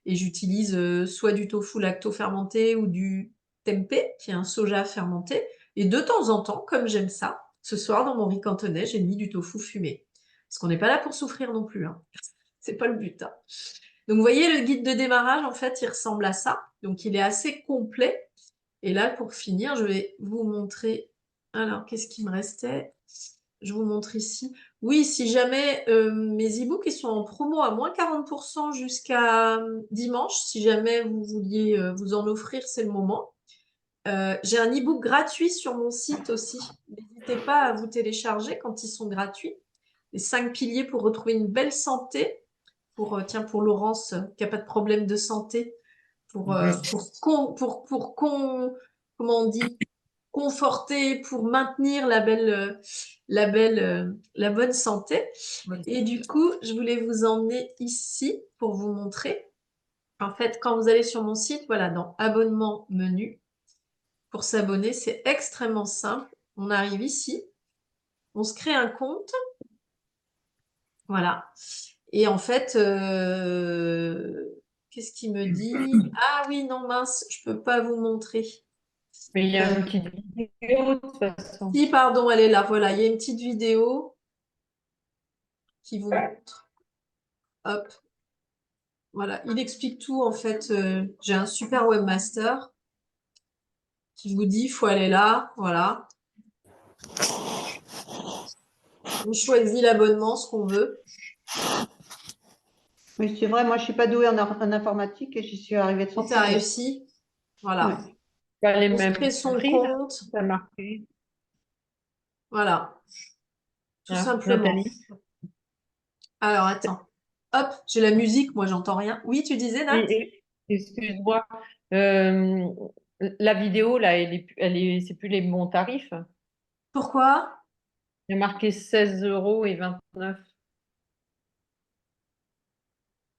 Et j'utilise soit du tofu lacto-fermenté ou du tempeh, qui est un soja fermenté. Et de temps en temps, comme j'aime ça, ce soir, dans mon riz cantonais, j'ai mis du tofu fumé. Parce qu'on n'est pas là pour souffrir non plus, hein. C'est pas le but, hein. Donc, vous voyez, le guide de démarrage, en fait, il ressemble à ça. Donc, il est assez complet. Et là, pour finir, je vais vous montrer. Alors, qu'est-ce qui me restait? Je vous montre ici. Oui, si jamais mes e-books ils sont en promo à moins 40% jusqu'à dimanche, si jamais vous vouliez vous en offrir, c'est le moment. J'ai un e-book gratuit sur mon site aussi. N'hésitez pas à vous télécharger quand ils sont gratuits. Les 5 piliers pour retrouver une belle santé. Pour Laurence qui n'a pas de problème de santé. Comment on dit? Conforter, pour maintenir la bonne santé. Et du coup, je voulais vous emmener ici pour vous montrer. En fait, quand vous allez sur mon site, voilà, dans abonnement menu, pour s'abonner, c'est extrêmement simple. On arrive ici, on se crée un compte. Voilà. Et en fait, qu'est-ce qu'il me dit? Ah oui, non, mince, je peux pas vous montrer. Mais il y a une petite vidéo de toute façon. Si, pardon, elle est là. Voilà, il y a une petite vidéo qui vous montre. Hop. Voilà, il explique tout en fait. J'ai un super webmaster qui vous dit il faut aller là. Voilà. On choisit l'abonnement, ce qu'on veut. Oui, c'est vrai, moi je suis pas douée en informatique et j'y suis arrivée Quand très tu as bien. réussi. Voilà. Ouais. Pas les On se mêmes crée son prix, là, compte. ça a marqué. Voilà. Tout Ah, simplement. Nathalie? Alors, attends. Hop, j'ai la musique, moi j'entends rien. Oui, tu disais, Nat? Excuse-moi. La vidéo, là, c'est plus les bons tarifs. Pourquoi? Il y a marqué 16,29 € sur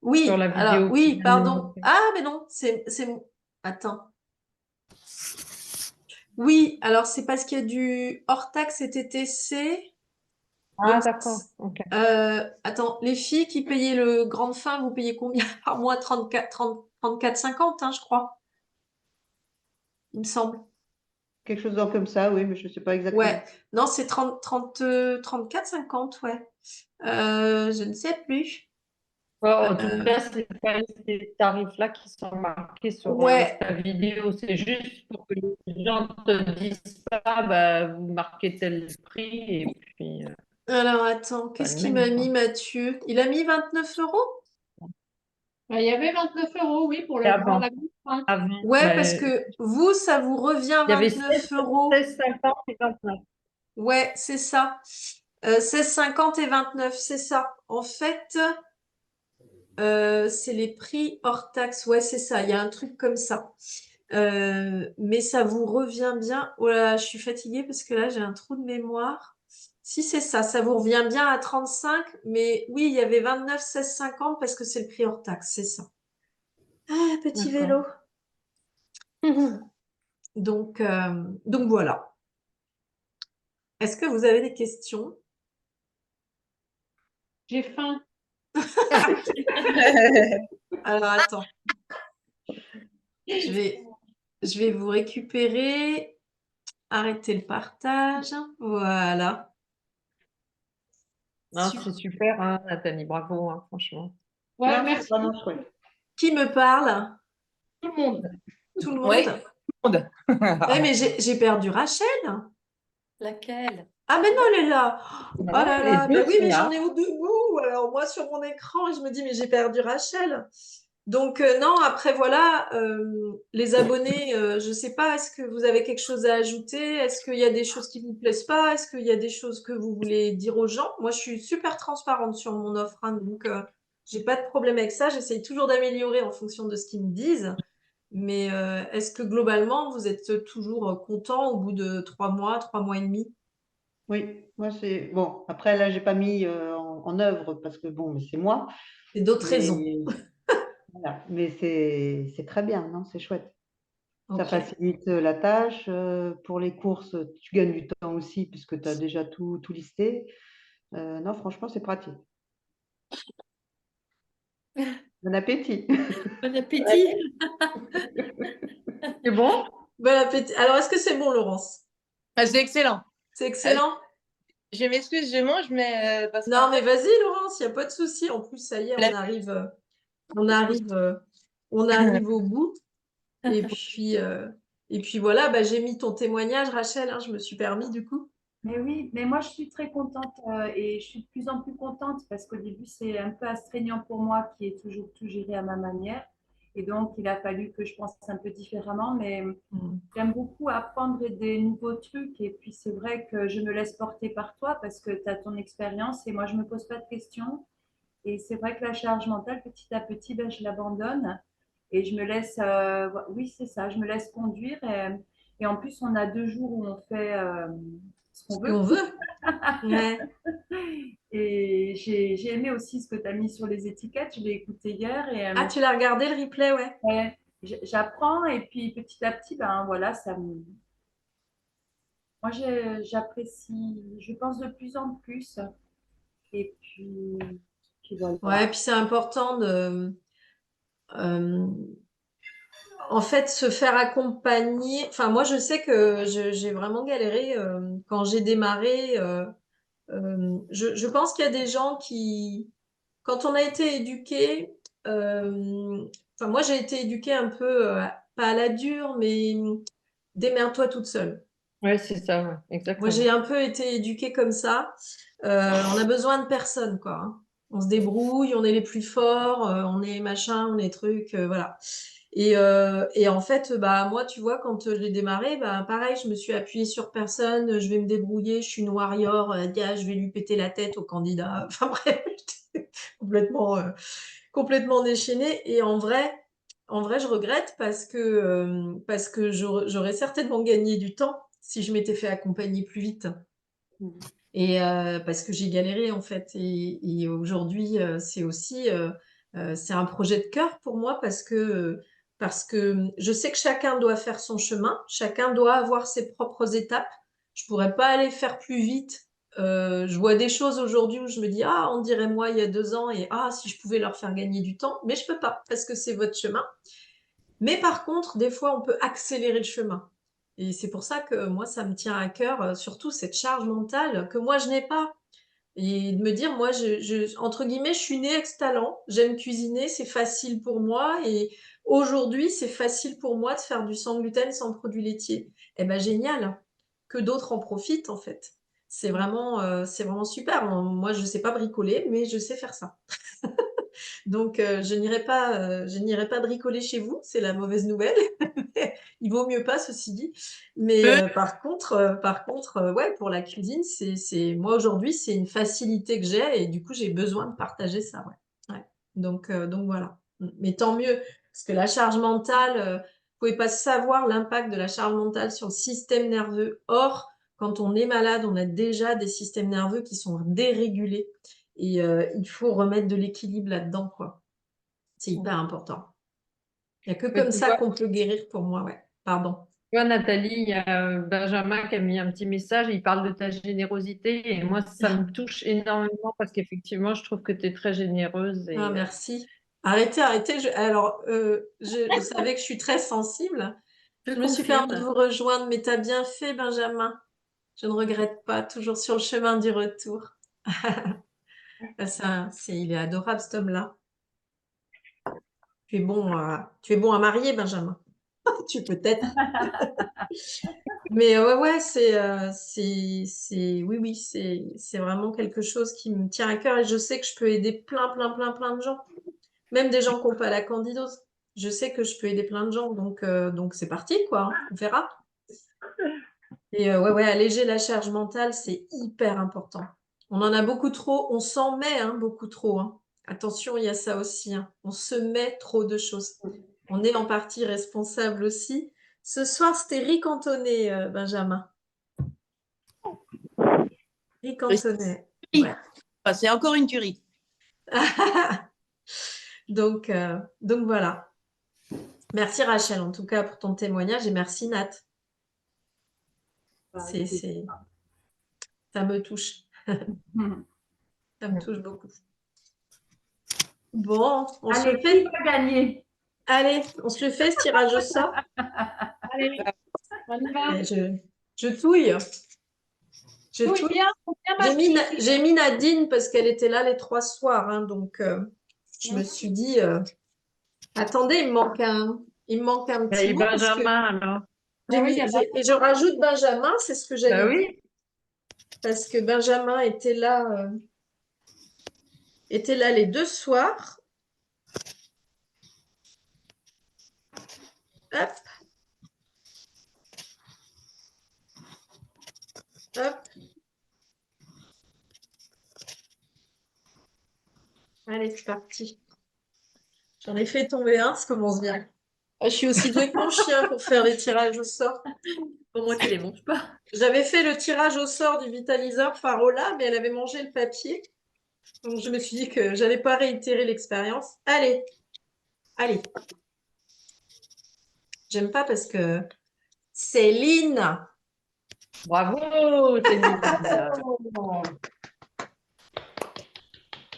Oui, la alors, vidéo. oui, pardon. Ah, mais non, c'est... Attends. Oui, alors c'est parce qu'il y a du hors taxe et TTC. Ah, Donc, d'accord. Ok. attends, les filles qui payaient le grande fin, vous payez combien par mois? 34,50, hein, je crois, il me semble. Quelque chose comme ça, oui, mais je ne sais pas exactement. Ouais, non, c'est 34,50, ouais. Je ne sais plus. En tout cas, c'est pas ces tarifs-là qui sont marqués sur Ouais, ta vidéo. C'est juste pour que les gens te disent pas, bah, vous marquez tel prix et puis alors attends, pas qu'est-ce le qu'il même, m'a quoi. mis, Mathieu? Il a mis 29 €? Il y avait 29 € oui, pour Et la avant, grande fin. Ouais, parce bah, que vous, ça vous revient il y avait 29 €. 16,50 et 29. Ouais, c'est ça. 16,50 et 29, c'est ça. En fait, C'est les prix hors taxe. Ouais, c'est ça. Il y a un truc comme ça. Mais ça vous revient bien. Oh là là, je suis fatiguée parce que là, j'ai un trou de mémoire. Si, c'est ça. Ça vous revient bien à 35. Mais oui, il y avait 29, 16,50 parce que c'est le prix hors taxe. C'est ça. Ah, petit vélo. Donc voilà. Est-ce que vous avez des questions? J'ai faim. Alors, attends. Je vais vous récupérer. Arrêter le partage. Voilà. Non, c'est super, hein, Nathalie, bravo, hein, franchement. Ouais, Non, merci. c'est vraiment chouette. Qui me parle? Tout le monde. Tout le Oui, monde? tout le monde. Ouais, mais j'ai perdu Rachel. Laquelle? Ah, mais non, elle est là. Oh là Les là. deux Bah oui, sont mais là. j'en ai au debout. Alors, moi, sur mon écran, je me dis, mais j'ai perdu Rachel. Donc, non, après, voilà, les abonnés, je sais pas, est-ce que vous avez quelque chose à ajouter? Est-ce qu'il y a des choses qui vous plaisent pas? Est-ce qu'il y a des choses que vous voulez dire aux gens? Moi, je suis super transparente sur mon offre, hein, donc j'ai pas de problème avec ça. J'essaye toujours d'améliorer en fonction de ce qu'ils me disent. Mais est-ce que globalement, vous êtes toujours content au bout de 3 mois, 3 mois et demi? Oui, moi c'est bon. Après là, j'ai pas mis en œuvre parce que bon, mais c'est moi. C'est d'autres raisons. Mais voilà. Mais c'est très bien, non? C'est chouette. Ça Ok. facilite la tâche. Pour les courses, tu gagnes du temps aussi puisque tu as déjà tout listé. Non, franchement, c'est pratique. Bon appétit. Bon appétit. C'est bon? Bon appétit. Alors, est-ce que c'est bon, Laurence? Ah, c'est excellent. C'est excellent? Je m'excuse, je mange, mais parce Non, qu'en mais fait, vas-y, Laurence, il n'y a pas de souci. En plus, ça y est, la- on arrive au bout. Et puis voilà, bah, j'ai mis ton témoignage, Rachel, hein, je me suis permis du coup. Mais oui, mais moi je suis très contente et je suis de plus en plus contente parce qu'au début c'est un peu astreignant pour moi qui est toujours tout géré à ma manière. Et donc il a fallu que je pense un peu différemment, mais j'aime beaucoup apprendre des nouveaux trucs. Et puis c'est vrai que je me laisse porter par toi parce que tu as ton expérience et moi je ne me pose pas de questions. Et c'est vrai que la charge mentale, petit à petit, ben, je l'abandonne et je me laisse, oui, c'est ça, je me laisse conduire. Et en plus, on a 2 jours où on fait ce qu'on Et veut. on veut. Ouais. Et j'ai aimé aussi ce que tu as mis sur les étiquettes. Je l'ai écouté hier et Ah, tu l'as regardé le replay, ouais. ouais, j'apprends. Et puis petit à petit, ben voilà, moi j'apprécie, je pense de plus en plus. Et puis voilà. Ouais, puis c'est important euh, en fait, se faire accompagner. Enfin, moi, je sais que j'ai vraiment galéré quand j'ai démarré. Je pense qu'il y a des gens qui, quand on a été éduqué, enfin, moi, j'ai été éduquée un peu, pas à la dure, mais démerde-toi toute seule. Ouais, c'est ça, ouais, Moi, exactement. j'ai un peu été éduquée comme ça. On a besoin de personne, quoi, hein. On se débrouille, on est les plus forts, on est machin, on est truc, voilà. Et en fait, bah moi, tu vois, quand j'ai démarré, bah pareil, je me suis appuyée sur personne, je vais me débrouiller, je suis une warrior, gars, je vais lui péter la tête au candidat. Enfin bref, j'étais complètement déchaînée. Et en vrai, je regrette parce que j'aurais certainement gagné du temps si je m'étais fait accompagner plus vite. Et parce que j'ai galéré en fait. Et aujourd'hui, c'est aussi c'est un projet de cœur pour moi parce que je sais que chacun doit faire son chemin, chacun doit avoir ses propres étapes. Je pourrais pas aller faire plus vite. Je vois des choses aujourd'hui où je me dis ah on dirait moi il y a 2 ans et ah si je pouvais leur faire gagner du temps, mais je peux pas parce que c'est votre chemin. Mais par contre, des fois, on peut accélérer le chemin. Et c'est pour ça que moi, ça me tient à cœur, surtout cette charge mentale que moi, je n'ai pas. Et de me dire, moi, entre guillemets, je suis née avec ce talent. J'aime cuisiner, c'est facile pour moi. Et aujourd'hui, c'est facile pour moi de faire du sans gluten, sans produits laitiers. Eh ben, génial. Que d'autres en profitent, en fait. C'est vraiment super. Moi, je ne sais pas bricoler, mais je sais faire ça. Donc, je n'irai pas bricoler chez vous, c'est la mauvaise nouvelle. Il vaut mieux pas, ceci dit. Mais par contre, ouais, pour la cuisine, moi aujourd'hui, c'est une facilité que j'ai et du coup, j'ai besoin de partager ça. Ouais. Ouais. Donc voilà. Mais tant mieux, parce que la charge mentale, vous pouvez pas savoir l'impact de la charge mentale sur le système nerveux. Or, quand on est malade, on a déjà des systèmes nerveux qui sont dérégulés. Et il faut remettre de l'équilibre là-dedans, quoi. C'est hyper important. Il n'y a que Mais comme tu ça vois, qu'on peut guérir pour moi, ouais. Pardon. tu vois, Nathalie, il y a Benjamin qui a mis un petit message, il parle de ta générosité et moi, ça me touche énormément parce qu'effectivement, je trouve que tu es très généreuse Ah, et merci. Arrêtez. Alors, je savais que je suis très sensible. Je Je me suis permis de confirme. vous rejoindre, mais t'as bien fait, Benjamin. Je ne regrette pas, toujours sur le chemin du retour. Il est adorable, cet homme-là. Tu es bon à marier, Benjamin. Tu peux être. Mais ouais, oui, c'est vraiment quelque chose qui me tient à cœur et je sais que je peux aider plein de gens. Même des gens qui n'ont pas la candidose. Je sais que je peux aider plein de gens, donc c'est parti, quoi. Hein. On verra. Et ouais, alléger la charge mentale, c'est hyper important. On en a beaucoup trop, on s'en met beaucoup trop. Hein. Attention, il y a ça aussi. Hein. On se met trop de choses. On est en partie responsable aussi. Ce soir, c'était riz cantonné, Benjamin. Riz cantonné. Ouais. Enfin, c'est encore une tuerie. Donc voilà. Merci Rachel, en tout cas, pour ton témoignage et merci Nat. Ça me touche. Ça me touche beaucoup. Bon, on se Allez, le fait. qui va gagner? Allez, on se le fait, ce tirage au sort. Allez, on y va. Je touille. Touille bien, ma fille. J'ai mis Nadine parce qu'elle était là les 3 soirs. Hein, donc, je me suis dit, attendez, il me manque un petit et mot. Parce que Benjamin alors. et je rajoute Benjamin, c'est ce que j'allais Bah dire. oui. Parce que Benjamin était là les 2 soirs. Hop. Hop. Allez, c'est parti. J'en ai fait tomber un, ça commence bien. Je suis aussi douée que mon chien pour faire les tirages au sort. Pour moi, tu les manges pas. J'avais fait le tirage au sort du vitaliseur Farola, mais elle avait mangé le papier. Donc, je me suis dit que j'allais pas réitérer l'expérience. Allez. J'aime pas parce que Céline. Bravo, Céline.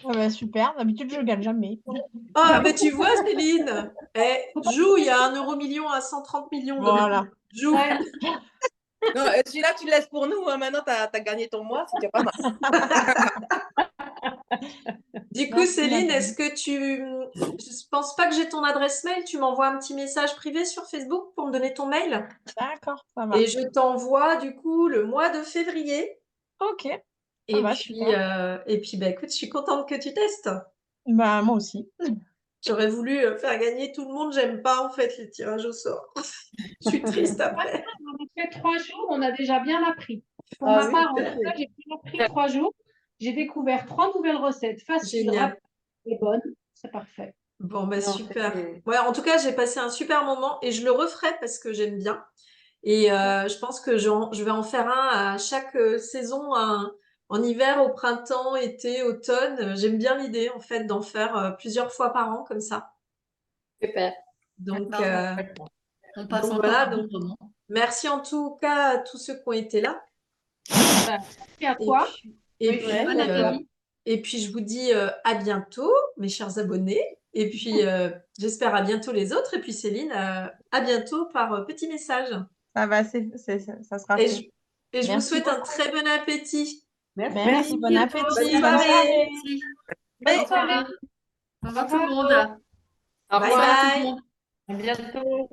Ah bah, super, d'habitude je gagne jamais. Oh, mais tu vois, Céline, joue, il y a 1 euro million à 130 millions. Voilà. Joue. Non, celui-là, tu le laisses pour nous. Hein. Maintenant, tu as gagné ton mois, c'est déjà pas mal. Du coup, Merci, Céline, Nathalie. est-ce que je pense pas que j'ai ton adresse mail, tu m'envoies un petit message privé sur Facebook pour me donner ton mail D'accord, ça va. et je t'envoie du coup le mois de février. Ok, Et ça va, puis, super. bah, écoute, je suis contente que tu testes. Bah, moi aussi. J'aurais voulu faire gagner tout le monde, j'aime pas en fait les tirages au sort. Je suis triste après. On a fait 3 jours, on a déjà bien appris. Pour Ah ma oui, part, en tout cas, j'ai bien appris 3 jours. J'ai découvert 3 nouvelles recettes faciles, Génial. rapides et bonnes. C'est parfait. Bon, bah Non, super. c'était- Ouais, en tout cas, j'ai passé un super moment et je le referai parce que j'aime bien. Et je pense que je vais en faire un à chaque saison, en hiver, au printemps, été, automne. J'aime bien l'idée en fait d'en faire plusieurs fois par an comme ça. Super. Donc, On passe donc encore voilà, un bon donc moment. merci en tout cas à tous ceux qui ont été là. Merci à toi. Et Oui, puis, ouais, Nathalie. et puis je vous dis à bientôt, mes chers abonnés. Et puis j'espère à bientôt les autres. Et puis Céline, à bientôt par petit message. Ça va, ça sera Et fait. je vous Merci souhaite un beaucoup. très bon appétit. Merci, bon à appétit. toi Bonne aussi. soirée. Merci. Bonne Au soirée. revoir. Au revoir tout le monde. Au Bye revoir à tout bye. le monde. À bientôt.